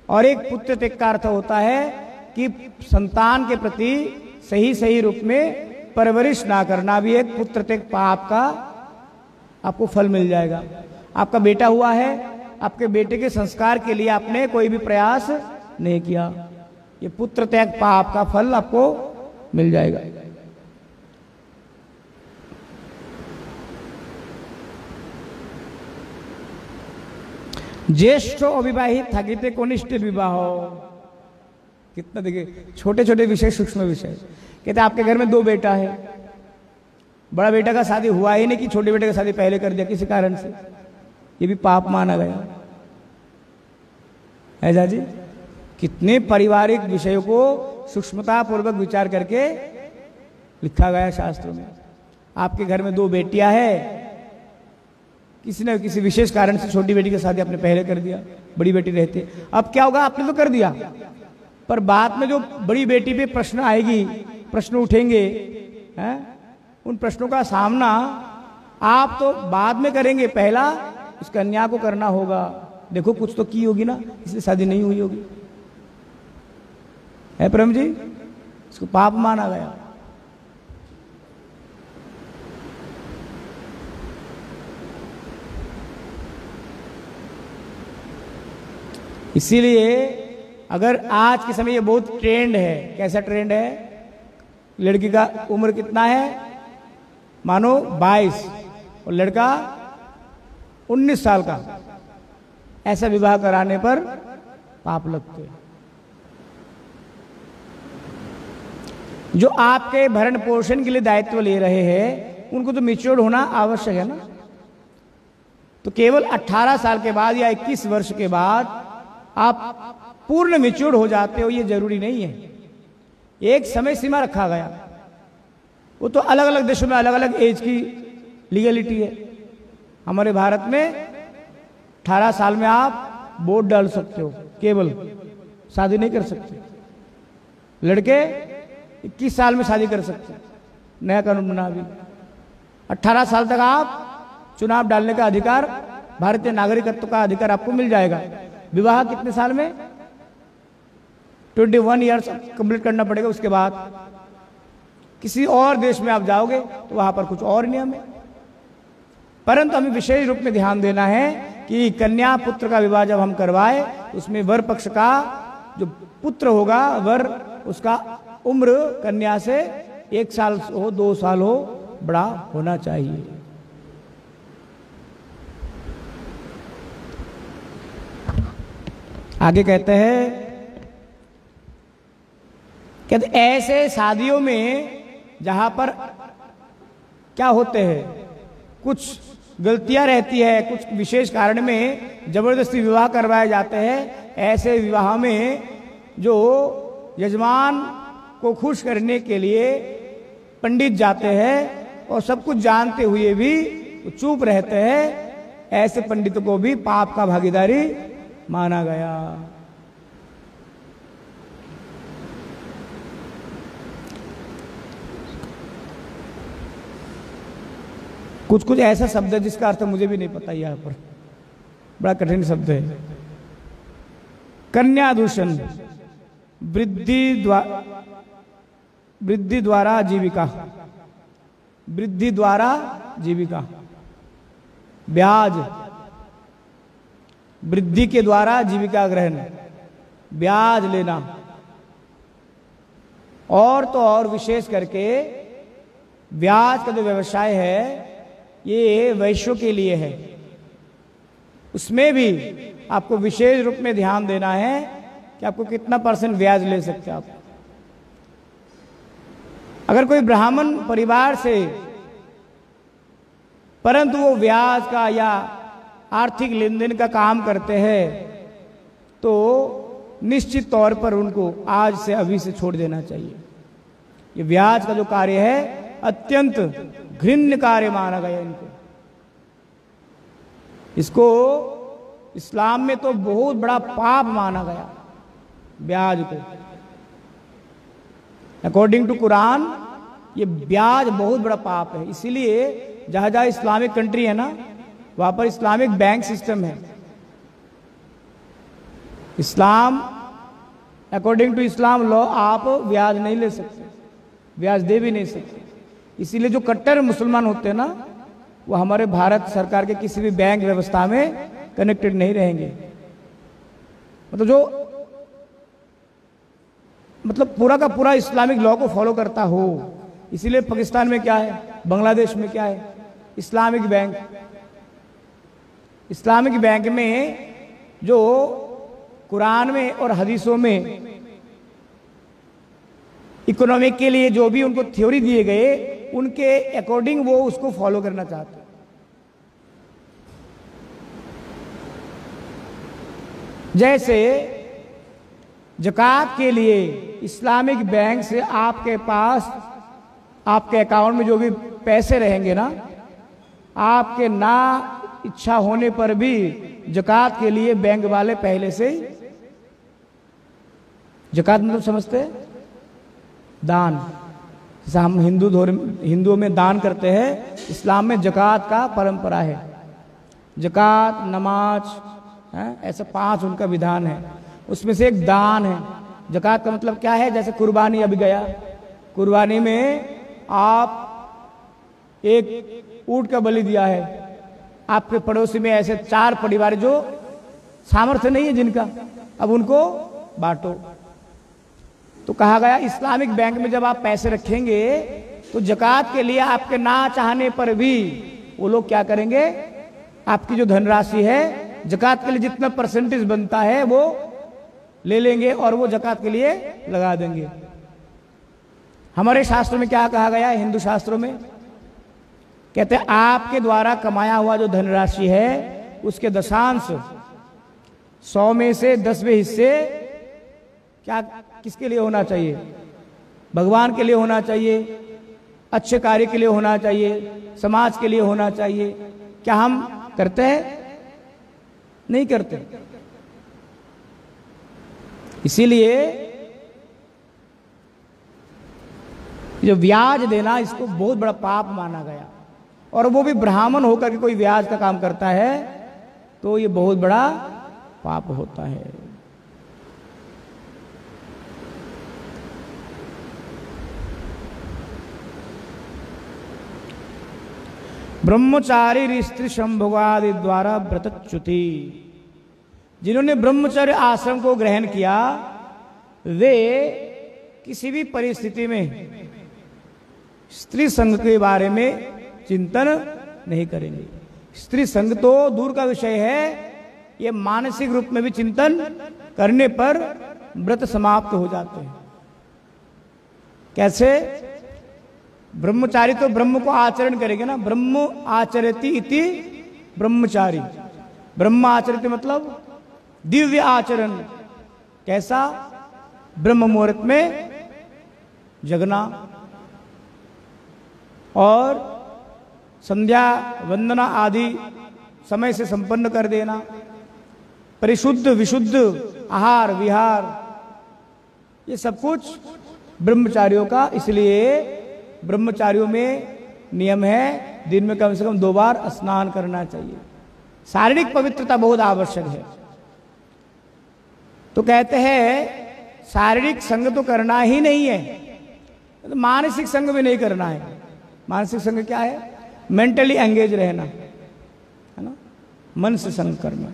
S1: और एक पुत्र त्याग का अर्थ होता है कि संतान के प्रति सही सही रूप में परवरिश ना करना, भी एक पुत्र त्याग पाप का आपको फल मिल जाएगा। आपका बेटा हुआ है, आपके बेटे के संस्कार के लिए आपने कोई भी प्रयास नहीं किया, ये पुत्र त्याग पाप का फल आपको मिल जाएगा। ज्येष्ठ अविवाहित থাকিতে कनिष्ठ विवाह, कितना देखिए छोटे छोटे विषय, सूक्ष्म विषय। कहते आपके घर में 2 बेटा है, बड़ा बेटा का शादी हुआ ही नहीं कि छोटे बेटे का शादी पहले कर दिया किसी कारण से, ये भी पाप माना गया। ऐसा जी कितने पारिवारिक विषयों को सूक्ष्मता पूर्वक विचार करके लिखा गया शास्त्रों में। आपके घर में 2 बेटियां हैं, किसी न किसी विशेष कारण से छोटी बेटी की शादी आपने पहले कर दिया, बड़ी बेटी रहती, अब क्या होगा? आपने तो कर दिया, पर बाद में जो बड़ी बेटी पे प्रश्न आएगी, प्रश्न उठेंगे हैं, उन प्रश्नों का सामना आप तो बाद में करेंगे, पहला उस कन्या को करना होगा। देखो कुछ तो की होगी ना, इसलिए शादी नहीं हुई होगी, है प्रेम जी, इसको पाप माना गया। इसीलिए अगर आज के समय ये बहुत ट्रेंड है, कैसा ट्रेंड है? लड़की का उम्र कितना है? मानो 22 और लड़का 19 साल का, ऐसा विवाह कराने पर पाप लगते हैं। जो आपके भरण पोषण के लिए दायित्व ले रहे हैं उनको तो मैच्योर होना आवश्यक है ना। तो केवल 18 साल के बाद या 21 वर्ष के बाद आप पूर्ण मैच्योर हो जाते हो, ये जरूरी नहीं है। एक समय सीमा रखा गया, वो तो अलग अलग देशों में अलग अलग एज की लीगलिटी है। हमारे भारत में 18 साल में आप वोट डाल सकते हो, केवल, शादी नहीं कर सकते। लड़के 21 साल में शादी कर सकते हैं, नया कानून बना अभी। 18 साल तक आप चुनाव डालने का अधिकार, भारतीय नागरिकत्व का अधिकार आपको मिल जाएगा। विवाह कितने साल में? 21 ईयर्स कंप्लीट करना पड़ेगा। उसके बाद किसी और देश में आप जाओगे तो वहां पर कुछ और नियम है। परंतु हमें विशेष रूप में ध्यान देना है कि कन्या पुत्र का विवाह जब हम करवाए, उसमें वर पक्ष का जो पुत्र होगा, वर उसका उम्र कन्या से 1 साल हो, 2 साल हो बड़ा होना चाहिए। आगे कहते ऐसे शादियों में जहां पर क्या होते हैं, कुछ गलतियां रहती है, कुछ विशेष कारण में जबरदस्ती विवाह करवाए जाते हैं। ऐसे विवाह में जो यजमान को खुश करने के लिए पंडित जाते हैं और सब कुछ जानते हुए भी चुप रहते हैं, ऐसे पंडितों को भी पाप का भागीदारी माना गया। कुछ कुछ ऐसा शब्द है जिसका अर्थ मुझे भी नहीं पता, यहाँ पर बड़ा कठिन शब्द है। कन्या दूषण, वृद्धि द्वारा जीविका, वृद्धि द्वारा जीविका, ब्याज, वृद्धि के द्वारा जीविका ग्रहण, ब्याज लेना, और तो और विशेष करके ब्याज का जो व्यवसाय है ये वैश्यों के लिए है। उसमें भी आपको विशेष रूप में ध्यान देना है कि आपको कितना % ब्याज ले सकते हैं आप। अगर कोई ब्राह्मण परिवार से, परंतु वो ब्याज का या आर्थिक लेन देन का काम करते हैं, तो निश्चित तौर पर उनको आज से अभी से छोड़ देना चाहिए। ये ब्याज का जो कार्य है अत्यंत घृण्य कार्य माना गया इनको। इसको इस्लाम में तो बहुत बड़ा पाप माना गया ब्याज को। अकॉर्डिंग टू कुरान ये ब्याज बहुत बड़ा पाप है। इसीलिए जहां जहां इस्लामिक कंट्री है ना, वहां पर इस्लामिक बैंक सिस्टम है। इस्लाम, अकॉर्डिंग टू इस्लाम लॉ आप ब्याज नहीं ले सकते, ब्याज दे भी नहीं सकते। इसीलिए जो कट्टर मुसलमान होते हैं ना, वो हमारे भारत सरकार के किसी भी बैंक व्यवस्था में कनेक्टेड नहीं रहेंगे। मतलब पूरा का पूरा इस्लामिक लॉ को फॉलो करता हो। इसीलिए पाकिस्तान में क्या है, बांग्लादेश में क्या है, इस्लामिक बैंक। इस्लामिक बैंक में जो कुरान में और हदीसों में इकोनॉमिक के लिए जो भी उनको थ्योरी दिए गए, उनके अकॉर्डिंग वो उसको फॉलो करना चाहते हैं। जैसे ज़कात के लिए इस्लामिक बैंक से आपके पास, आपके अकाउंट में जो भी पैसे रहेंगे ना, आपके ना इच्छा होने पर भी ज़कात के लिए बैंक वाले पहले से ही, ज़कात मतलब समझते हैं दान, जैसे हम हिंदुओं में दान करते हैं, इस्लाम में ज़कात का परंपरा है। ज़कात, नमाज है, ऐसे 5 उनका विधान है। उसमें से एक दान है। ज़कात का मतलब क्या है, जैसे कुर्बानी अभी गया, कुर्बानी में आप एक ऊंट का बलि दिया है, आपके पड़ोसी में ऐसे 4 परिवार जो सामर्थ्य नहीं है जिनका, अब उनको बांटो। तो कहा गया इस्लामिक बैंक में जब आप पैसे रखेंगे तो ज़कात के लिए आपके ना चाहने पर भी वो लोग क्या करेंगे, आपकी जो धनराशि है ज़कात के लिए जितना % बनता है वो ले लेंगे और वो ज़कात के लिए लगा देंगे। हमारे शास्त्रों में क्या कहा गया है, हिंदू शास्त्रों में कहते हैं आपके द्वारा कमाया हुआ जो धनराशि है उसके दशांश 100 में से 10वें हिस्से क्या किसके लिए होना चाहिए, भगवान के लिए होना चाहिए, अच्छे कार्य के लिए होना चाहिए, समाज के लिए होना चाहिए। क्या हम करते हैं? नहीं करते। इसीलिए जो ब्याज देना इसको बहुत बड़ा पाप माना गया, और वो भी ब्राह्मण होकर के कोई ब्याज का काम करता है तो ये बहुत बड़ा पाप होता है। ब्रह्मचारी स्त्री संभोगादि द्वारा व्रतच्युति, जिन्होंने ब्रह्मचर्य आश्रम को ग्रहण किया वे किसी भी परिस्थिति में स्त्री संग के बारे में चिंतन नहीं करेंगे। स्त्री संग तो दूर का विषय है, ये मानसिक रूप में भी चिंतन करने पर व्रत समाप्त हो जाते हैं। कैसे? ब्रह्मचारी तो ब्रह्म को आचरण करेंगे ना, ब्रह्म आचरति इति ब्रह्मचारी। ब्रह्म आचरति मतलब दिव्य आचरण। कैसा? ब्रह्म मुहूर्त में जगना और संध्या वंदना आदि समय से संपन्न कर देना, परिशुद्ध विशुद्ध आहार विहार, ये सब कुछ ब्रह्मचारियों का। इसलिए ब्रह्मचारियों में नियम है दिन में कम से कम 2 बार स्नान करना चाहिए। शारीरिक पवित्रता बहुत आवश्यक है। तो कहते हैं शारीरिक संग तो करना ही नहीं है, तो मानसिक संग भी नहीं करना है। मानसिक संग क्या है? मेंटली एंगेज रहना, है ना, मन से संग करना।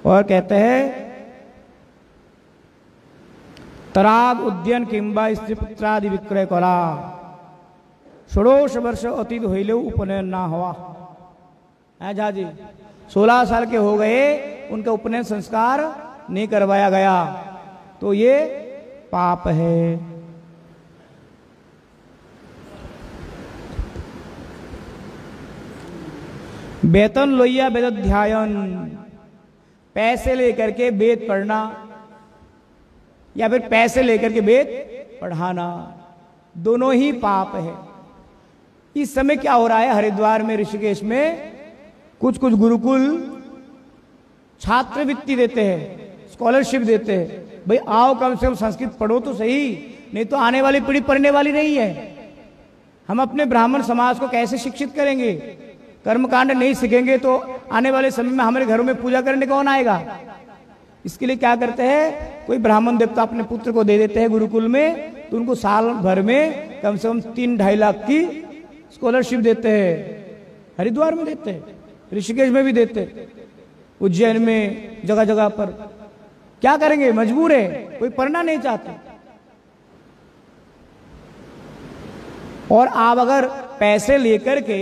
S1: और कहते हैं तराग उद्यन किंबा स्त्री पुत्रादि विक्रय करा, षोड़श वर्ष अतीत होइले उपनयन ना हुआ। है झा जी, 16 साल के हो गए, उनका उपनयन संस्कार नहीं करवाया गया, तो ये पाप है। वेतन लोहिया वेद अध्यायन, पैसे लेकर के वेद पढ़ना या फिर पैसे लेकर के वेद पढ़ाना, दोनों ही पाप है। इस समय क्या हो रहा है हरिद्वार में, ऋषिकेश में कुछ कुछ गुरुकुल छात्रवृत्ति देते हैं, स्कॉलरशिप देते हैं। भाई आओ कम से कम संस्कृत पढ़ो तो सही, नहीं तो आने वाली पीढ़ी पढ़ने वाली नहीं है। हम अपने ब्राह्मण समाज को कैसे शिक्षित करेंगे? कर्मकांड नहीं सीखेंगे तो आने वाले समय में हमारे घरों में पूजा करने कौन आएगा? इसके लिए क्या करते हैं, कोई ब्राह्मण देवता अपने पुत्र को दे देते हैं गुरुकुल में, तो उनको साल भर में कम से कम 3-2.5 लाख की स्कॉलरशिप देते हैं। हरिद्वार में देते हैं, ऋषिकेश में भी देते हैं, उज्जैन में, जगह जगह पर। क्या करेंगे? मजबूर है, कोई पढ़ना नहीं चाहते। और आप अगर पैसे लेकर के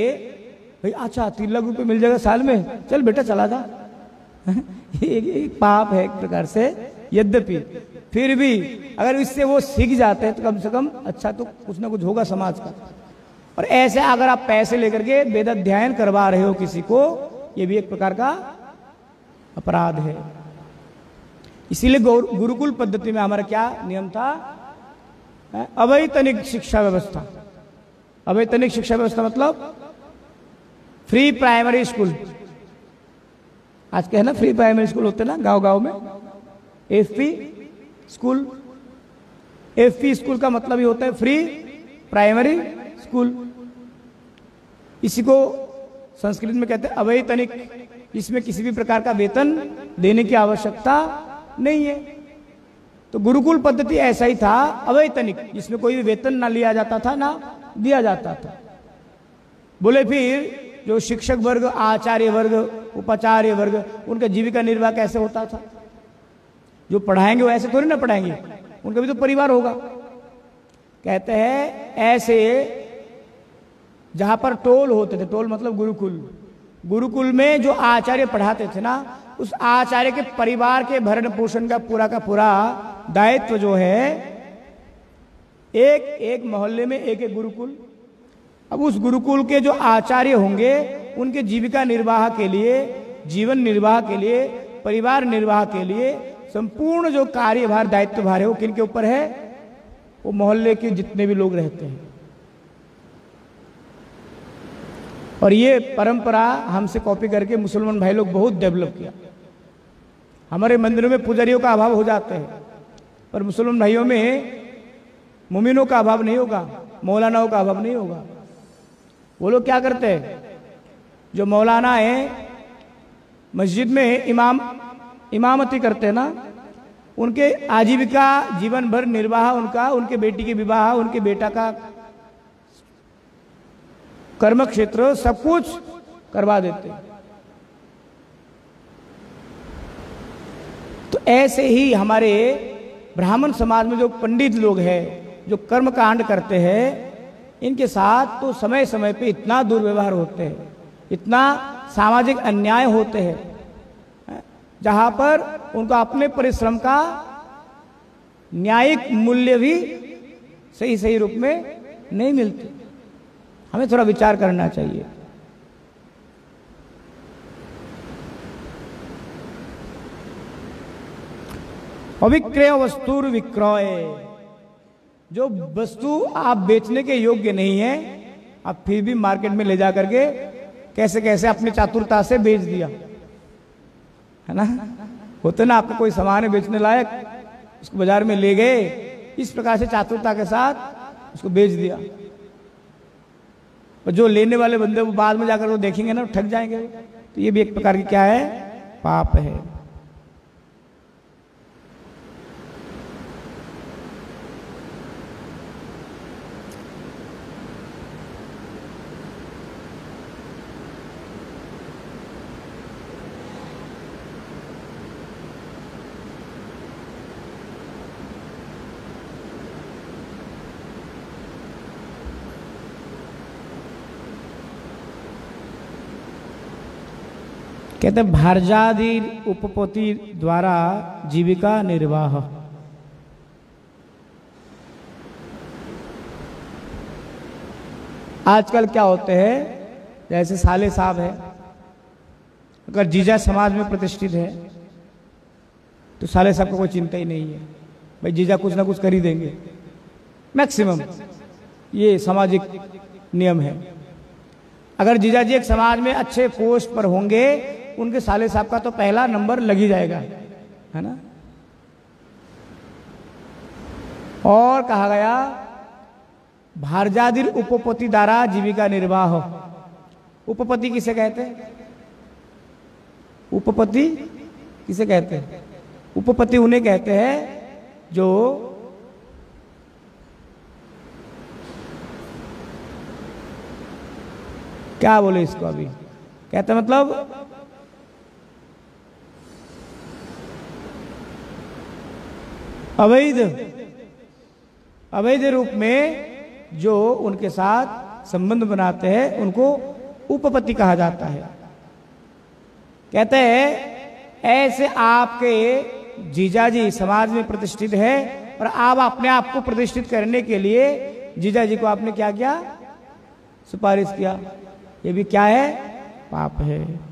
S1: भाई अच्छा 3 लाख रुपए मिल जाएगा साल में, चल बेटा चला जा, एक पाप है एक प्रकार से। यद्यपि फिर भी अगर इससे वो सीख जाते हैं तो कम से कम अच्छा तो कुछ ना कुछ होगा समाज का। और ऐसे अगर आप पैसे लेकर के वेद अध्ययन करवा रहे हो किसी को, ये भी एक प्रकार का अपराध है। इसीलिए गुरुकुल पद्धति में हमारा क्या नियम था? अवैतनिक शिक्षा व्यवस्था। अवैतनिक शिक्षा व्यवस्था मतलब फ्री प्राइमरी स्कूल। आज के है ना फ्री प्राइमरी स्कूल होते ना गांव गांव में, एफपी स्कूल। एफपी स्कूल का मतलब ही होता है फ्री प्राइमरी स्कूल। इसी को संस्कृत में कहते हैं अवैतनिक। इसमें किसी भी प्रकार का वेतन देने की आवश्यकता नहीं है। तो गुरुकुल पद्धति ऐसा ही था, अवैतनिक, जिसमें कोई भी वेतन ना लिया जाता था ना दिया जाता था। बोले फिर जो शिक्षक वर्ग, आचार्य वर्ग, उपाचार्य वर्ग, उनका जीविका निर्वाह कैसे होता था? जो पढ़ाएंगे वो ऐसे थोड़ी ना पढ़ाएंगे, उनका भी तो परिवार होगा। कहते हैं ऐसे जहां पर टोल होते थे, टोल मतलब गुरुकुल, गुरुकुल में जो आचार्य पढ़ाते थे ना, उस आचार्य के परिवार के भरण पोषण का पूरा दायित्व जो है, एक एक मोहल्ले में एक एक गुरुकुल। अब उस गुरुकुल के जो आचार्य होंगे उनके जीविका निर्वाह के लिए, जीवन निर्वाह के लिए, परिवार निर्वाह के लिए संपूर्ण जो कार्यभार दायित्व भार है वो किनके ऊपर है? वो मोहल्ले के जितने भी लोग रहते हैं। और ये परंपरा हमसे कॉपी करके मुसलमान भाई लोग बहुत डेवलप किया। हमारे मंदिरों में पुजारियों का अभाव हो जाते हैं, पर मुसलमान भाइयों में मुमिनों का अभाव नहीं होगा, मौलानाओं का अभाव नहीं होगा। वो लोग क्या करते हैं, जो मौलाना है मस्जिद में इमामती करते हैं ना, उनके आजीविका जीवन भर निर्वाह उनका, उनके बेटी के विवाह, उनके बेटा का कर्म क्षेत्र सब कुछ करवा देते हैं। तो ऐसे ही हमारे ब्राह्मण समाज में जो पंडित लोग हैं, जो कर्म कांड करते हैं, इनके साथ तो समय समय पे इतना दुर्व्यवहार होते हैं, इतना सामाजिक अन्याय होते हैं, जहां पर उनको अपने परिश्रम का न्यायिक मूल्य भी सही सही रूप में नहीं मिलते। हमें थोड़ा विचार करना चाहिए। अविक्रय वस्तु विक्रय, जो वस्तु आप बेचने के योग्य नहीं है, आप फिर भी मार्केट में ले जा करके कैसे कैसे अपनी चातुरता से बेच दिया, है ना। होते ना, आपको कोई सामान है बेचने लायक, उसको बाजार में ले गए, इस प्रकार से चातुरता के साथ उसको बेच दिया। और जो लेने वाले बंदे वो बाद में जाकर वो देखेंगे ना, ठग जाएंगे। तो ये भी एक प्रकार की क्या है, पाप है। कहते भारजादि उपपत्ति द्वारा जीविका निर्वाह। आजकल क्या होते हैं, जैसे साले साहब है, अगर जीजा समाज में प्रतिष्ठित है तो साले साहब को कोई चिंता ही नहीं है, भाई जीजा कुछ ना कुछ कर ही देंगे, मैक्सिमम ये सामाजिक नियम है। अगर जीजा जी एक समाज में अच्छे पोस्ट पर होंगे, उनके साले साहब का तो पहला नंबर लग ही जाएगा, है ना। और कहा गया भारजादिर उपपत्ति द्वारा जीविका निर्वाह। उपपत्ति किसे कहते हैं, उपपत्ति किसे कहते हैं? उपपत्ति उन्हें कहते हैं जो क्या बोले इसको, अभी कहते मतलब अवैध रूप में जो उनके साथ संबंध बनाते हैं उनको उपपत्ति कहा जाता है। कहते हैं ऐसे आपके जीजाजी समाज में प्रतिष्ठित है और आप अपने आप को प्रतिष्ठित करने के लिए जीजाजी को आपने क्या किया, सिफारिश किया। ये भी क्या है, पाप है।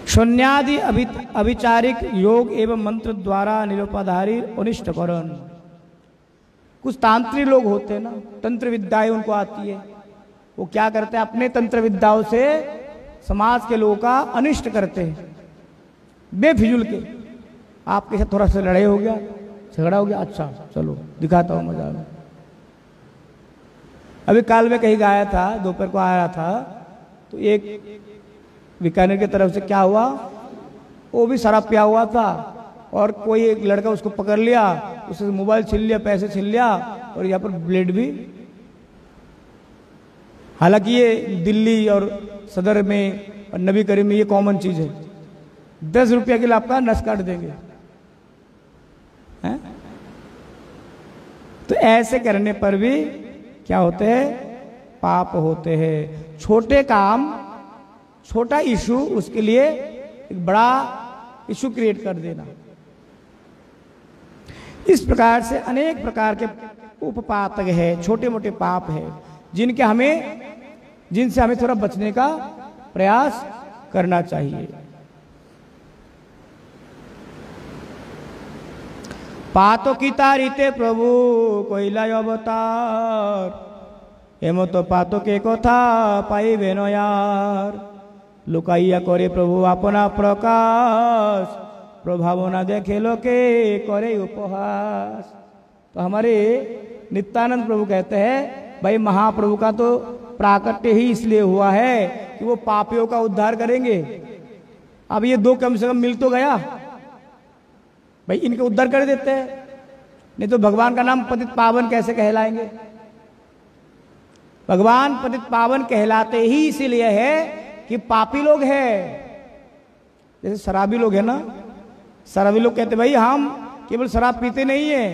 S1: शून्यादि अभिचारिक योग एवं मंत्र द्वारा निरुपाधारी अनिष्ट करण। कुछ तांत्रिक लोग होते हैं ना, तंत्र विद्याएं उनको आती है, वो क्या करते हैं, अपने तंत्र विद्याओं से समाज के लोगों का अनिष्ट करते हैं बेफिजूल के। आपके साथ थोड़ा सा लड़ाई हो गया, झगड़ा हो गया, अच्छा चलो दिखाता हूं मजा में। अभी काल में कहीं गाया था, दोपहर को आया था, तो एक बीकानेर की तरफ से क्या हुआ, वो भी शराब पिया हुआ था और कोई एक लड़का उसको पकड़ लिया, उससे मोबाइल छीन लिया, पैसे छीन लिया और यहाँ पर ब्लेड भी। हालांकि ये दिल्ली और सदर में और नबी करीम में ये कॉमन चीज है, 10 रुपया के लिए आपका नस काट देंगे, हैं? तो ऐसे करने पर भी क्या होते हैं, पाप होते हैं। छोटे काम, छोटा इशू, उसके लिए एक बड़ा इशू क्रिएट कर देना। इस प्रकार से अनेक प्रकार के उपपातक है, छोटे मोटे पाप है, जिनसे हमें थोड़ा बचने का प्रयास करना चाहिए। पातो की तारीते प्रभु कहिला अवतार एम तो पातो के कथा पाइबे न यार लुकाइया करे प्रभु अपना प्रकाश प्रभावना देखे लोके करे उपहास। तो हमारे नित्यानंद प्रभु कहते हैं भाई महाप्रभु का तो प्राकट्य ही इसलिए हुआ है कि वो पापियों का उद्धार करेंगे। अब ये दो कम से कम मिल तो गया, भाई इनके उद्धार कर देते हैं, नहीं तो भगवान का नाम पतित पावन कैसे कहलाएंगे। भगवान पतित पावन कहलाते ही इसीलिए है कि पापी लोग हैं। जैसे शराबी लोग हैं ना, शराबी लोग कहते भाई हम केवल शराब पीते नहीं है,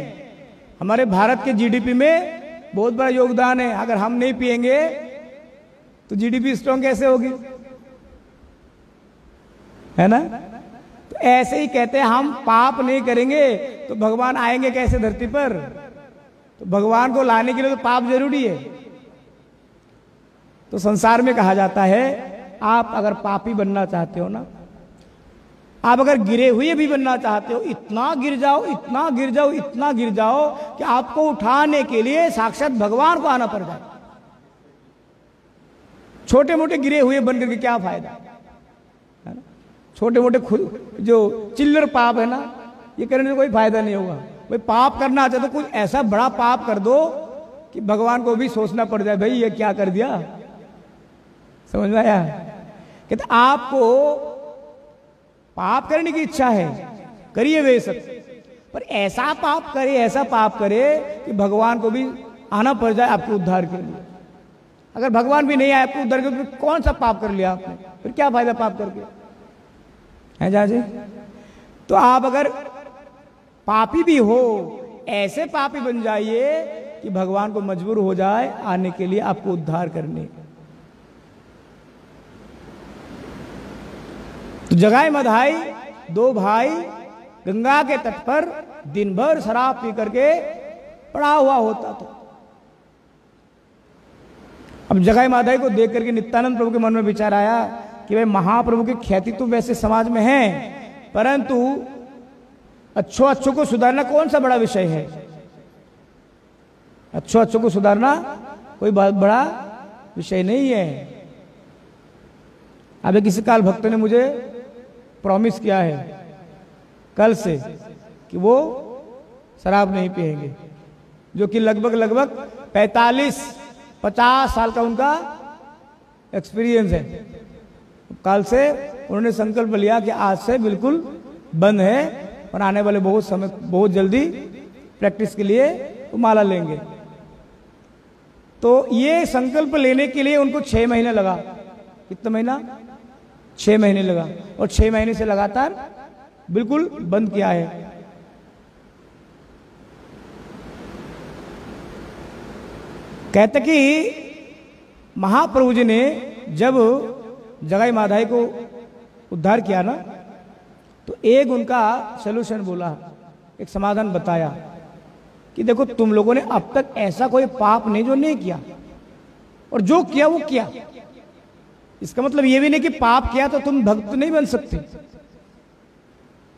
S1: हमारे भारत के जीडीपी में बहुत बड़ा योगदान है, अगर हम नहीं पिएंगे तो जीडीपी स्ट्रांग कैसे होगी, है ना। तो ऐसे ही कहते हैं हम पाप नहीं करेंगे तो भगवान आएंगे कैसे धरती पर। तो भगवान को लाने के लिए तो पाप जरूरी है। तो संसार में कहा जाता है आप अगर पापी बनना चाहते हो ना, आप अगर गिरे हुए भी बनना चाहते हो, इतना गिर जाओ इतना गिर जाओ इतना गिर जाओ कि आपको उठाने के लिए साक्षात भगवान को आना पड़ जाए। छोटे मोटे गिरे हुए बनकर के क्या फायदा, है ना। छोटे मोटे जो चिल्लर पाप है ना, ये करने से कोई फायदा नहीं होगा। भाई पाप करना चाहते तो कुछ ऐसा बड़ा पाप कर दो कि भगवान को भी सोचना पड़ जाए भाई ये क्या कर दिया। समझ में आया। कहते आपको पाप करने की इच्छा है, करिए वे सब, पर ऐसा पाप करे कि भगवान को भी आना पड़ जाए आपके उद्धार के लिए। अगर भगवान भी नहीं आए आपके उद्धार के लिए तो कौन सा पाप कर लिया आपने, फिर क्या फायदा पाप करके, है जाजी। तो आप अगर पापी भी हो ऐसे पापी बन जाइए कि भगवान को मजबूर हो जाए आने के लिए आपको उद्धार करने। तो जगाई मधाई दो भाई गंगा के तट पर दिन भर शराब पी करके पड़ा हुआ होता था। अब जगाई माधाई को देख करके नित्यानंद प्रभु के मन में विचार आया कि भाई महाप्रभु की ख्याति तो वैसे समाज में है, परंतु अच्छों को सुधारना कौन सा बड़ा विषय है। अच्छों को सुधारना कोई बहुत बड़ा विषय नहीं है। अभी किसी काल भक्त ने मुझे प्रॉमिस किया है कल से कि वो शराब नहीं पिएंगे, जो कि लगभग 45-50 साल का उनका एक्सपीरियंस है। कल से उन्होंने संकल्प लिया कि आज से बिल्कुल बंद है और आने वाले बहुत जल्दी प्रैक्टिस के लिए वो माला लेंगे। तो ये संकल्प लेने के लिए उनको 6 महीने लगा। कितना महीना? 6 महीने लगा, और 6 महीने से लगातार बिल्कुल बंद किया है। कहते कि महाप्रभु जी ने जब जगाई माधाई को उद्धार किया ना, तो एक उनका सलूशन बोला, एक समाधान बताया कि देखो तुम लोगों ने अब तक ऐसा कोई पाप नहीं जो नहीं किया, और जो किया वो किया। इसका मतलब ये भी नहीं कि पाप किया तो तुम भक्त नहीं बन सकते।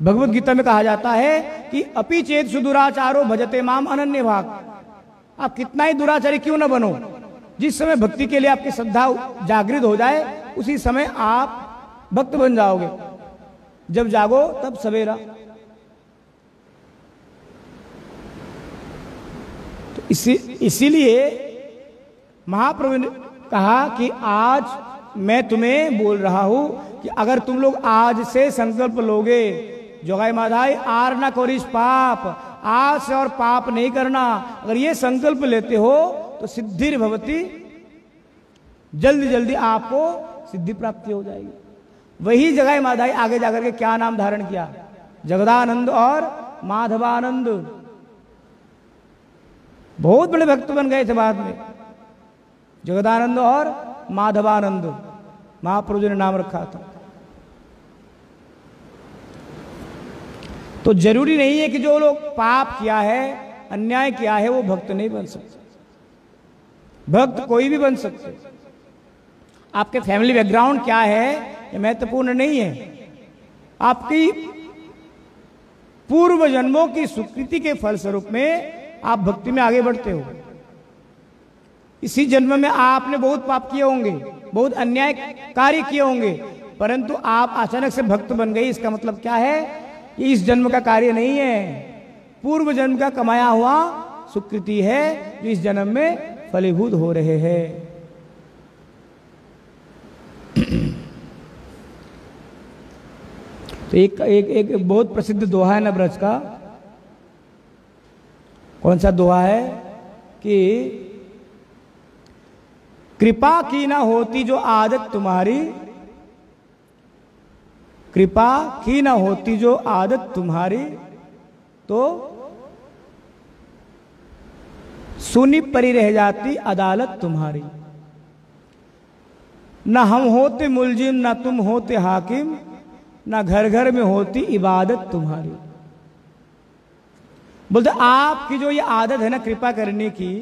S1: भगवत गीता में कहा जाता है कि अपि चेत सुदुराचारो भजते माम अनन्य भाग। आप कितना ही दुराचारी क्यों ना बनो, जिस समय भक्ति के लिए आपकी श्रद्धा जागृत हो जाए उसी समय आप भक्त बन जाओगे। जब जागो तब सवेरा। तो इसीलिए महाप्रभु ने कहा कि आज मैं तुम्हें बोल रहा हूं कि अगर तुम लोग आज से संकल्प लोगे, जोगाई माधाई आर ना करिस पाप, आज से और पाप नहीं करना, अगर ये संकल्प लेते हो तो सिद्धि भवती, जल्दी जल्दी आपको सिद्धि प्राप्ति हो जाएगी। वही जगाई माधाई आगे जाकर के क्या नाम धारण किया? जगदानंद और माधवानंद। बहुत बड़े भक्त बन गए थे बाद में, जगदानंद और माधवानंद महाप्रभु जी ने नाम रखा था। तो जरूरी नहीं है कि जो लोग पाप किया है, अन्याय किया है, वो भक्त नहीं बन सकते। भक्त कोई भी बन सकते। आपके फैमिली बैकग्राउंड क्या है ये महत्वपूर्ण नहीं है। आपकी पूर्व जन्मों की सुकृति के फलस्वरूप में आप भक्ति में आगे बढ़ते हो। इसी जन्म में आपने बहुत पाप किए होंगे, बहुत अन्याय कार्य किए होंगे, परंतु आप अचानक से भक्त बन गए। इसका मतलब क्या है? ये इस जन्म का कार्य नहीं है, पूर्व जन्म का कमाया हुआ सुकृति है जो इस जन्म में फलीभूत हो रहे हैं। तो एक बहुत प्रसिद्ध दोहा है ना ब्रज का। कौन सा दोहा है? कि कृपा की ना होती जो आदत तुम्हारी, कृपा की ना होती जो आदत तुम्हारी, तो सुनी परी रह जाती अदालत तुम्हारी। ना हम होते मुलजिम, ना तुम होते हाकिम, ना घर घर में होती इबादत तुम्हारी। बोलते आपकी जो ये आदत है ना कृपा करने की,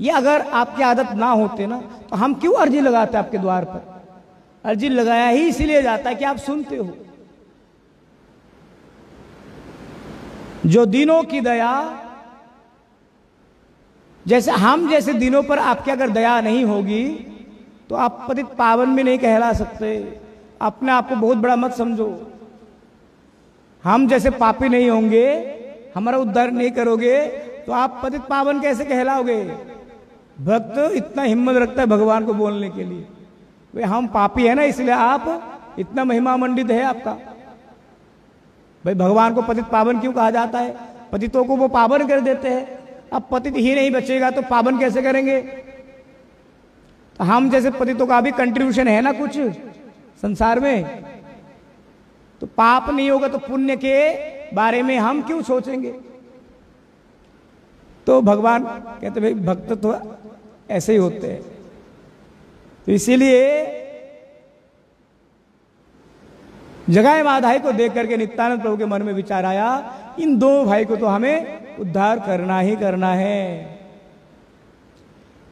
S1: ये अगर आपकी आदत ना होते ना तो हम क्यों अर्जी लगाते आपके द्वार पर? अर्जी लगाया ही इसीलिए जाता है कि आप सुनते हो। जो दिनों की दया, जैसे हम जैसे दिनों पर आपकी अगर दया नहीं होगी तो आप पतित पावन भी नहीं कहला सकते। अपने आप को बहुत बड़ा मत समझो। हम जैसे पापी नहीं होंगे, हमारा उद्धार नहीं करोगे तो आप पतित पावन कैसे कहलाओगे? भक्त इतना हिम्मत रखता है भगवान को बोलने के लिए, वे हम पापी है ना इसलिए आप इतना महिमा मंडित है आपका। भाई भगवान को पतित पावन क्यों कहा जाता है? पतितों को वो पावन कर देते हैं। अब पतित ही नहीं बचेगा तो पावन कैसे करेंगे? तो हम जैसे पतितों का भी कंट्रीब्यूशन है ना कुछ संसार में। तो पाप नहीं होगा तो पुण्य के बारे में हम क्यों सोचेंगे? तो भगवान कहते भाई भक्त तो ऐसे ही होते हैं। तो इसीलिए जगाए माधाई को देख करके नित्यानंद प्रभु के मन में विचार आया, इन दो भाई को तो हमें उद्धार करना ही करना है।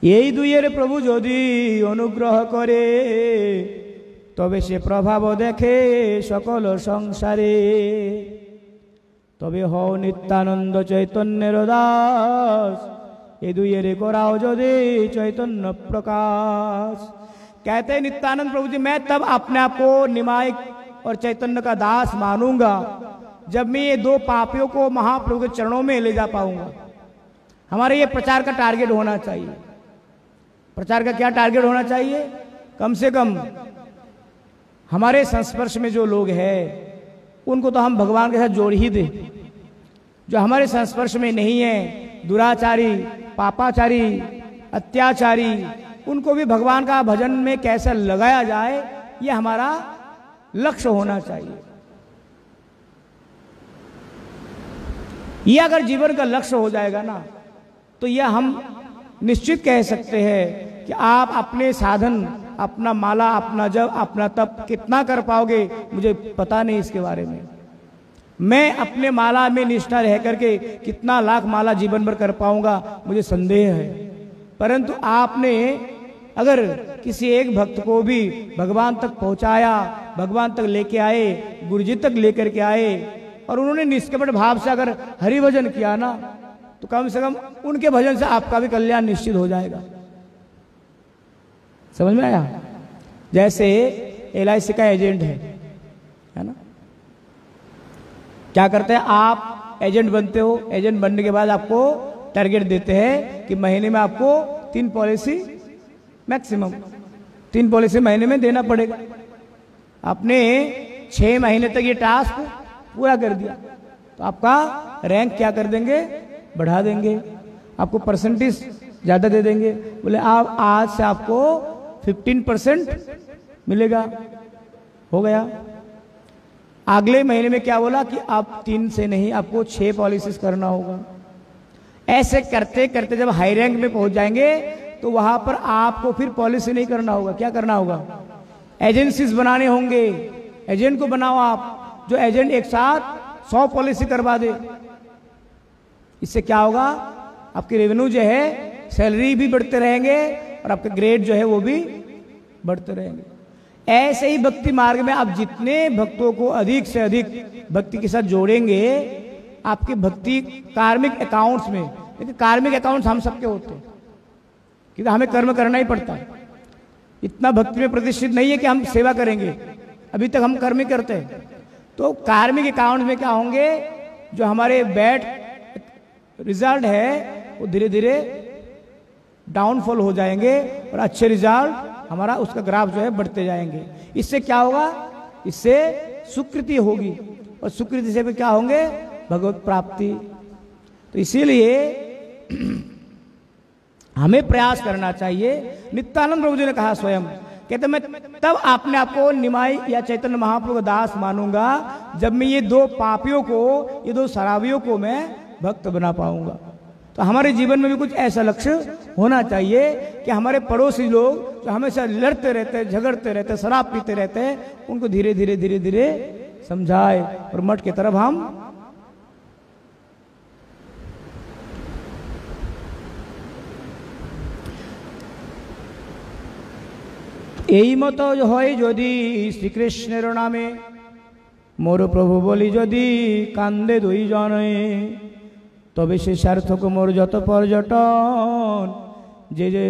S1: यही दुइয়ের प्रभु যদি অনুগ্রহ করে তবে সে প্রভাব দেখে সকল সংসারে, তবে হও নিত্যানন্দ চৈতন্যের দাস, ये दुइয়ের कराओ যদি चैतन्य प्रकाश। कहते हैं नित्यानंद प्रभु जी मैं तब अपने आप को निमाय और चैतन्य का दास मानूंगा जब मैं ये दो पापियों को महाप्रभु के चरणों में ले जा पाऊंगा। हमारे ये प्रचार का टारगेट होना चाहिए। प्रचार का क्या टारगेट होना चाहिए? कम से कम हमारे संस्पर्श में जो लोग हैं उनको तो हम भगवान के साथ जोड़ ही दे। जो हमारे संस्पर्श में नहीं है, दुराचारी, पापाचारी, अत्याचारी, उनको भी भगवान का भजन में कैसे लगाया जाए ये हमारा लक्ष्य होना चाहिए। यह अगर जीवन का लक्ष्य हो जाएगा ना तो यह हम निश्चित कह सकते हैं कि आप अपने साधन, अपना माला, अपना जप, अपना तप कितना कर पाओगे मुझे पता नहीं इसके बारे में। मैं अपने माला में निष्ठा रह करके कितना लाख माला जीवन भर कर पाऊंगा मुझे संदेह है। परंतु आपने अगर किसी एक भक्त को भी भगवान तक पहुंचाया, भगवान तक लेके आए, गुरुजी तक लेकर के आए और उन्होंने निष्कपट भाव से अगर हरि भजन किया ना तो कम से कम उनके भजन से आपका भी कल्याण निश्चित हो जाएगा। समझ में आया? जैसे LIC का एजेंट है ना, क्या करते हैं आप एजेंट बनते हो, एजेंट बनने के बाद आपको टारगेट देते हैं कि महीने में आपको 3 पॉलिसी मैक्सिमम 3 पॉलिसी महीने में देना पड़ेगा। आपने 6 महीने तक ये टास्क पूरा कर दिया तो आपका रैंक क्या कर देंगे? बढ़ा देंगे, आपको परसेंटेज ज्यादा दे देंगे। बोले आप आज से आपको 15% मिलेगा। हो गया। अगले महीने में क्या बोला कि आप 3 से नहीं आपको 6 पॉलिसीज करना होगा। ऐसे करते करते जब हाई रैंक में पहुंच जाएंगे तो वहां पर आपको फिर पॉलिसी नहीं करना होगा। क्या करना होगा? एजेंसीज बनाने होंगे। एजेंट को बनाओ आप, जो एजेंट एक साथ 100 पॉलिसी करवा दे। इससे क्या होगा? आपकी रेवेन्यू जो है, सैलरी भी बढ़ते रहेंगे और आपके ग्रेड जो है वो भी बढ़ते रहेंगे। ऐसे ही भक्ति मार्ग में आप जितने भक्तों को अधिक से अधिक भक्ति के साथ जोड़ेंगे, आपके भक्ति कार्मिक अकाउंट्स में, लेकिन कार्मिक अकाउंट्स हम सबके होते हैं क्योंकि हमें कर्म करना ही पड़ता है। इतना भक्ति में प्रतिष्ठित नहीं है कि हम सेवा करेंगे, अभी तक हम कर्म ही करते हैं। तो कार्मिक अकाउंट में क्या होंगे, जो हमारे बैड रिजल्ट है वो धीरे धीरे डाउनफॉल हो जाएंगे और अच्छे रिजल्ट हमारा उसका ग्राफ जो है बढ़ते जाएंगे। इससे क्या होगा, इससे सुकृति होगी और सुकृति से भी क्या होंगे, भगवत प्राप्ति। तो इसीलिए हमें प्रयास करना चाहिए। नित्यानंद प्रभु जी ने कहा स्वयं, कहते मैं तब अपने आप को निमाई या चैतन्य महाप्रभु का दास मानूंगा जब मैं ये दो पापियों को, ये दो शराबियों को मैं भक्त बना पाऊंगा। तो हमारे जीवन में भी कुछ ऐसा लक्ष्य होना चाहिए कि हमारे पड़ोसी लोग जो हमेशा लड़ते रहते, झगड़ते रहते, शराब पीते रहते हैं, उनको धीरे धीरे धीरे धीरे समझाए और मठ की तरफ हम এই মতো হয় যদি শ্রীকৃষ্ণের নামে মোর প্রভু বলি যদি কান্দে দুই জনে তবে সে সার্থক মোর যত পর্যটন যে যে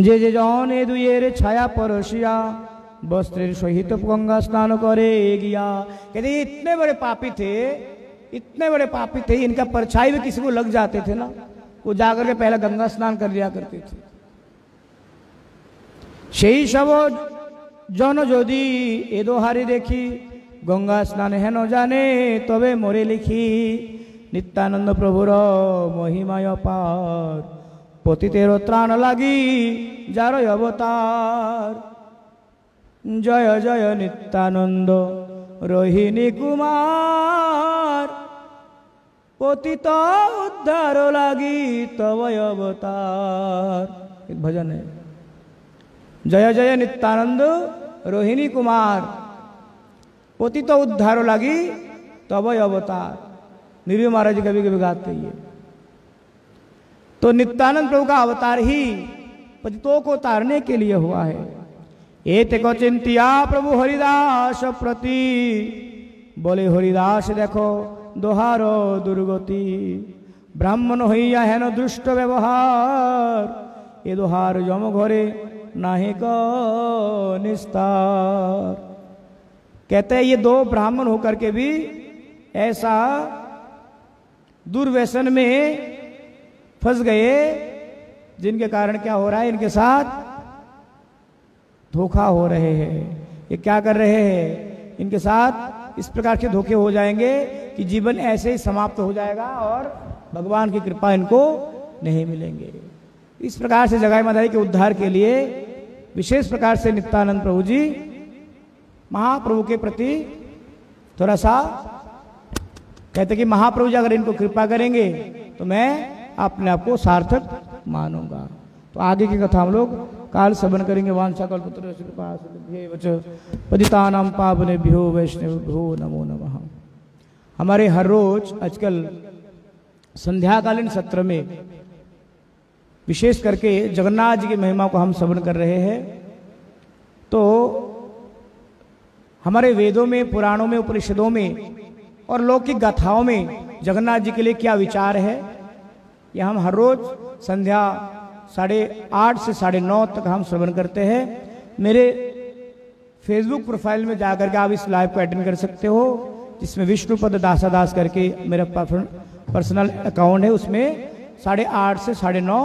S1: যে যে জনে দুইয়ের ছায়া পরশিয়া वस्त्रेर सहित गंगा स्नान करे गया। कहते इतने बड़े पापी थे, इतने बड़े पापी थे, इनका परछाई भी किसी को लग जाते थे ना, वो जाकर के पहले गंगा स्नान कर लिया करते थे। সেই সব জন যদি এ দোহারি দেখি গঙ্গা স্নান হেন জানে তবে মোরে লিখি নিত্যানন্দ প্রভুর মহিমায় অপার পতিতের ত্রাণ লাগি যার অবতার। জয় জয় নিত্যানন্দ রোহিণী কুমার पतित उद्धार लागी तव अवतार। एक भजन है, जय जय नित्यानंद रोहिणी कुमार पतित उद्धार लागी तव अवतार। निर्भय महाराज जी कभी कभी गाते ही। तो नित्यानंद प्रभु का अवतार ही पतितों को तारने के लिए हुआ है। एते को चिंतिया प्रभु हरिदास प्रति बोले हरिदास देखो दोहारो दुर्गति ब्राह्मण हईया हेन दुष्ट व्यवहार ए दोहार जम घरे नाहि क निस्तार। कहते हैं ये दो ब्राह्मण होकर के भी ऐसा दुर्व्यसन में फंस गए जिनके कारण क्या हो रहा है, इनके साथ धोखा हो रहे हैं। ये क्या कर रहे हैं, इनके साथ इस प्रकार के धोखे हो जाएंगे कि जीवन ऐसे ही समाप्त हो जाएगा और भगवान की कृपा इनको नहीं मिलेंगे। इस प्रकार से जगाई माताई के उद्धार के लिए विशेष प्रकार से नित्यानंद प्रभु जी महाप्रभु के प्रति थोड़ा सा कहते कि महाप्रभु जी अगर इनको कृपा करेंगे तो मैं अपने आप को सार्थक मानूंगा। तो आगे की कथा हम लोग काल श्रवण करेंगे। वांछा कल्पतरुभ्यश्च कृपा सिंधुभ्येव पतितानां पावनेभ्यो वैष्णवेभ्यो नमो नमः। हमारे हर रोज आजकल संध्याकालीन सत्र में विशेष करके जगन्नाथ जी की महिमा को हम श्रवण कर रहे हैं। तो हमारे वेदों में, पुराणों में, उपनिषदों में और लौकिक गाथाओं में जगन्नाथ जी के लिए क्या विचार है, ये हम हर रोज संध्या 8:30 से 9:30 तक हम श्रवण करते हैं। मेरे फेसबुक प्रोफाइल में जाकर के आप इस लाइव को अटेंड कर सकते हो, जिसमें विष्णुपद दासादास करके मेरा पर्सनल अकाउंट है। उसमें 8:30 से 9:30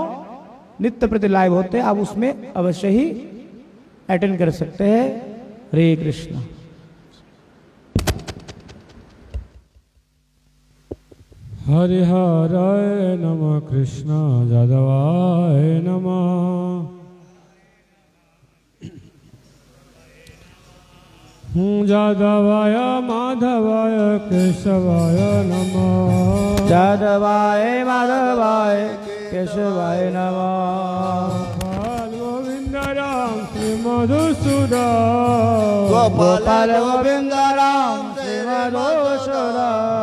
S1: नित्य प्रति लाइव होते हैं, आप उसमें अवश्य ही अटेंड कर सकते हैं। हरे कृष्ण।
S2: हरिहराय नमः कृष्ण जादवाय नमः। जादवाय माधवाय केशवाय नमः।
S1: जादवाय माधवाय केशवाय नमः।
S2: गोपाल गोविंद राम श्री मधुसूदन।
S1: गोपाल गोविंद राम श्री मधुसूदन।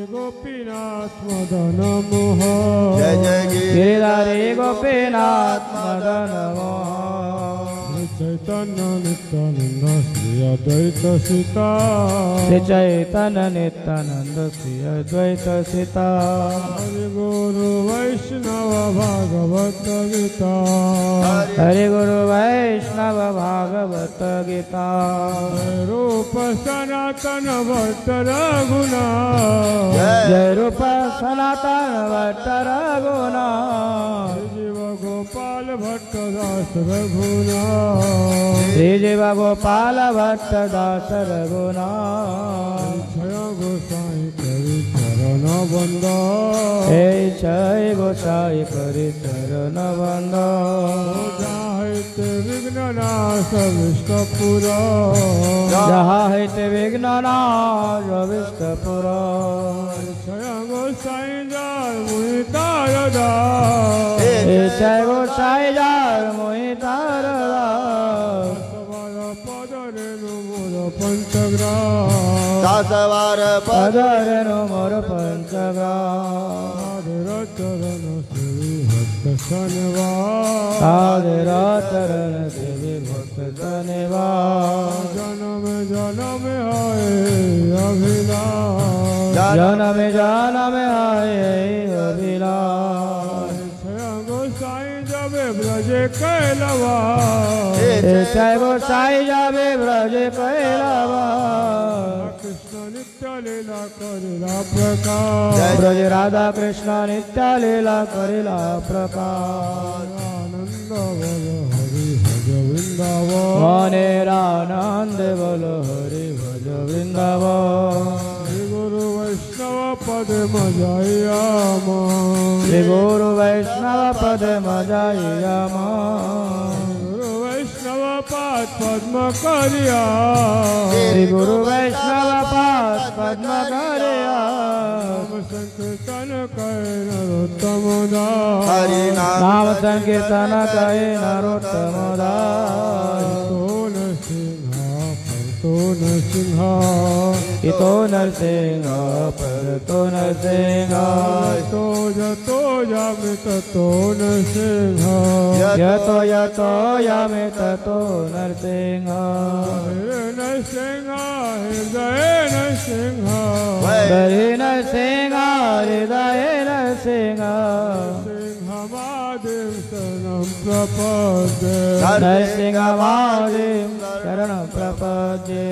S2: गोपीनाथ मदन मोहन
S3: जय जय
S1: गिरिधारी गोपीनाथ मदन मोहन
S2: चैतन्य नित्यानंद श्री अद्वैत सीता
S1: श्री चैतन्य नित्यानंद श्री अद्वैत सीता
S2: हरि गुरु वैष्णव भागवत गीता
S1: हरि गुरु वैष्णव भागवत गीता
S2: रूप सनातन भट्ट रघुना
S1: जय रूप सनातन भट्ट रघुना
S2: जीव गोपाल भट्ट दास रघुना
S1: श्री जीव गोपाल भट्ट दास रघुना
S2: क्षय गोसाई करी चरण बंद
S1: हे जय गोसाई करि चरण बंद
S2: जाहिते विघ्न नाश विष्णुपुरा
S1: जहाँ हित विघ्न नाश विष्णुपुर
S2: क्षय गोसाई जय मुनि तारदा
S1: हे जय गोसाई जार मोहि तारदा
S2: पद रेणु मोर पंचग्राम
S3: दासवार
S1: पदरेनु मोर पंचग्राम
S2: चरण श्री भक्त शनिवार
S1: साधर चरण श्री भक्त धन्यवाद
S2: जन्म जन्म आए अभिलाष
S1: जन्म जन्म आए अभिलाष
S2: क्षय गोसाई जब ब्रज कैलवा
S1: जय गोसाई जाबे ब्रज कैलावा
S2: कृष्ण नित्य लीला करिला प्रकाश
S1: ब्रज राधा कृष्ण नित्य लीला करिला प्रकाश
S2: आनंद बल हरि भज वृंदावन
S1: मनेर आनंद बोल हरि भज वृंदावन
S2: श्री गुरु वैष्णव पद मजाइया
S1: श्री गुरु वैष्णव पद मजाइया
S2: गुरु वैष्णव पाद पद्म करिया
S1: श्री गुरु वैष्णव पाद पद्म करिया
S2: नाम संकीर्तन कहे नरोत्तम दास
S3: हरि नाम
S1: नाम संकीर्तन कहे नरोत्तम दास
S2: तो नरसिंह
S1: इतो नरसिंह परतो नरसिंह
S2: तो जतो जामित तो नरसिंह
S1: यतो यतो यामे ततो नरसिंह
S2: नरसिंह हृदय नरसिंह
S1: हरि नरसिंह हृदय नरसिंह
S2: सिंह महादेव शरणं प्रपद्ये
S1: नरसिंह महादेव शरण प्रपद्ये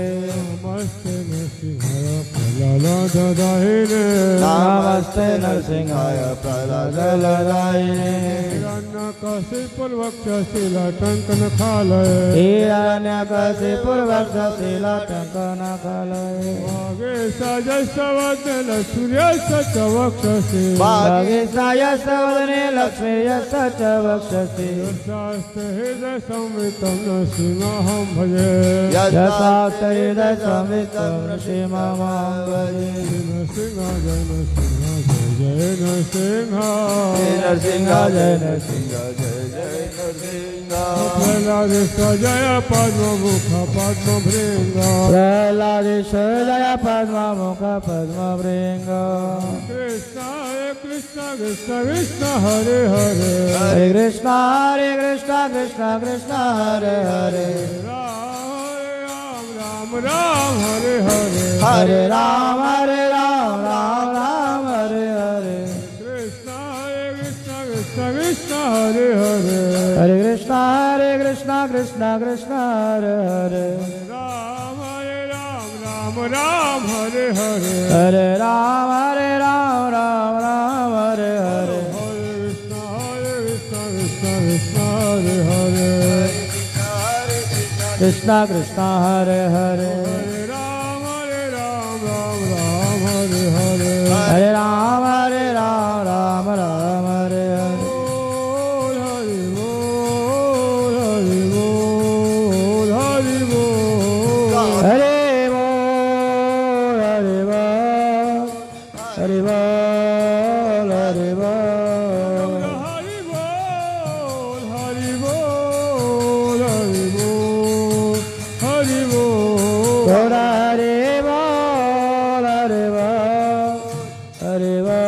S2: नमस्ते नरसिंहाय प्रहलाददायिने
S1: नमस्ते नरसिंहाय प्रहलाददायिने
S2: हिरण्यकशिपुर्वक्षशिलाटङ्कन खालय
S1: हिरण्यकशिपुर्वक्षशिलाटङ्कन खालय
S2: वागीशायशवदन सूर्यस्य च वक्षसि
S1: वागीशायशवदने लक्ष्मीयस्य च वक्षसि
S2: शास्त्र हृदय संवृतं नरसिंहं भजे
S1: यथास्त्र हृदय संवृतं नरसिंहं भजे
S2: नरसिंह जय नरसिंह जय
S3: नरसिंह
S2: नरसिंह
S3: जय नरसिंह जय जय नरसिंह
S2: प्रहलादेश जय पद्ममुख पद्मभृंग
S1: प्रहलादेश जय पद्ममुख पद्मभृंग
S2: कृष्ण हरे कृष्ण कृष्ण कृष्ण हरे हरे
S1: हरे कृष्ण कृष्ण कृष्ण हरे हरे
S2: राम राम हरे हरे
S1: हरे राम राम राम हरे हरे
S2: कृष्ण कृष्ण कृष्ण हरे हरे
S1: हरे कृष्ण कृष्ण कृष्ण हरे हरे
S2: राम राम हरे हरे
S1: हरे राम राम राम हरे हरे
S2: कृष्ण कृष्ण हरे हरे
S1: कृष्ण कृष्ण हरे हरे
S2: राम राम हरे हरे
S1: हरे राम राम राम हरे हरे
S2: हरि बोल हरि बोल हरि बोल
S1: हरे बोल हरे बोल हरे बोल हरे बोल
S2: हरि बोल हरि बोल हरि बोल हरि बोल
S1: हरे बोल हरे बोल हरे बोल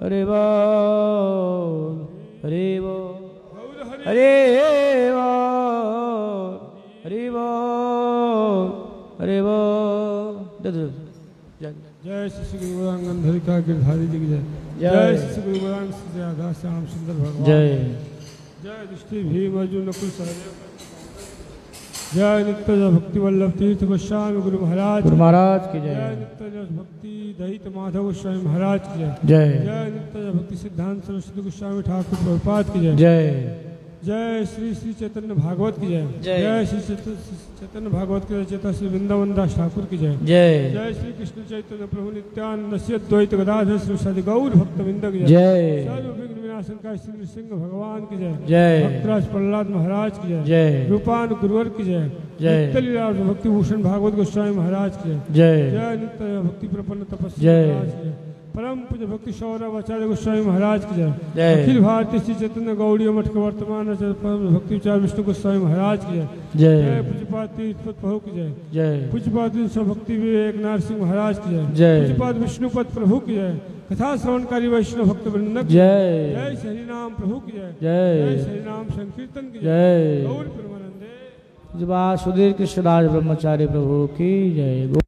S1: हरे बोल हरे बोल हरे बोल हरे बोल हरे बोल।
S2: जय श्री गुरु गंधरी का गिरधारी जी की जय। जय श्री गुरु श्री राधा श्याम सुंदर भगवान।
S1: जय
S2: जय दृष्टि भीम अर्जुन नकुल सहदेव। जय नित्य भक्ति वल्लभ तीर्थ गोस्वामी गुरु महाराज
S1: की जय।
S2: जय नित्य भक्ति दहित माधव गोस्वामी महाराज की जय।
S1: जय
S2: जय नित्य भक्ति सिद्धांत सरस्वती गोस्वामी ठाकुर प्रभुपाद की जय।
S1: जय
S2: जय श्री श्री चैतन्य भागवत की जय।
S1: जय।
S2: जय श्री चैतन्य भागवत की रचयिता श्री वृंदावन दास ठाकुर की जय।
S1: जय
S2: जय श्री कृष्ण चैतन्य प्रभु नित्यानंद श्री अद्वैत गदाधर श्री गौर भक्तवृंद की
S1: जय।
S2: सर्व विघ्न विनाशन का श्री नृसिंह भगवान की जय।
S1: जय
S2: भक्तराज प्रहलाद महाराज की जय।
S1: जय
S2: रूपान गुरुवर की जय।
S1: जय।
S2: नित्य लीला भक्ति भूषण भागवत गोस्वामी महाराज की जय।
S1: जय
S2: जय नित्य भक्ति प्रपन्न तपस्वी
S1: जय।
S2: महाराज की जय। परम पूज्य भक्ति सौरभ आचार्य गोस्वामी महाराज की जय।
S1: जय।
S2: अखिल भारतीय श्री चैतन्य गौड़ी मठ के वर्तमान भक्ति विचार विष्णु गोस्वामी महाराज की जय।
S1: जय
S2: जय पूज्यपाद तीर्थपद प्रभु की जय।
S1: जय
S2: पूज्यपाद भक्ति विवेक नारसिंह महाराज की जय।
S1: जय।
S2: पूज्यपाद विष्णुपद प्रभु की जय। कथा श्रवणकारी वैष्णव भक्त वृंद की
S1: जय।
S2: जय। श्री राम प्रभु की जय।
S1: जय।
S2: श्री राम संकीर्तन की
S1: जय।
S2: गौर परमानंदे।
S1: सुधीर कृष्णदास ब्रह्मचारी प्रभु की जय।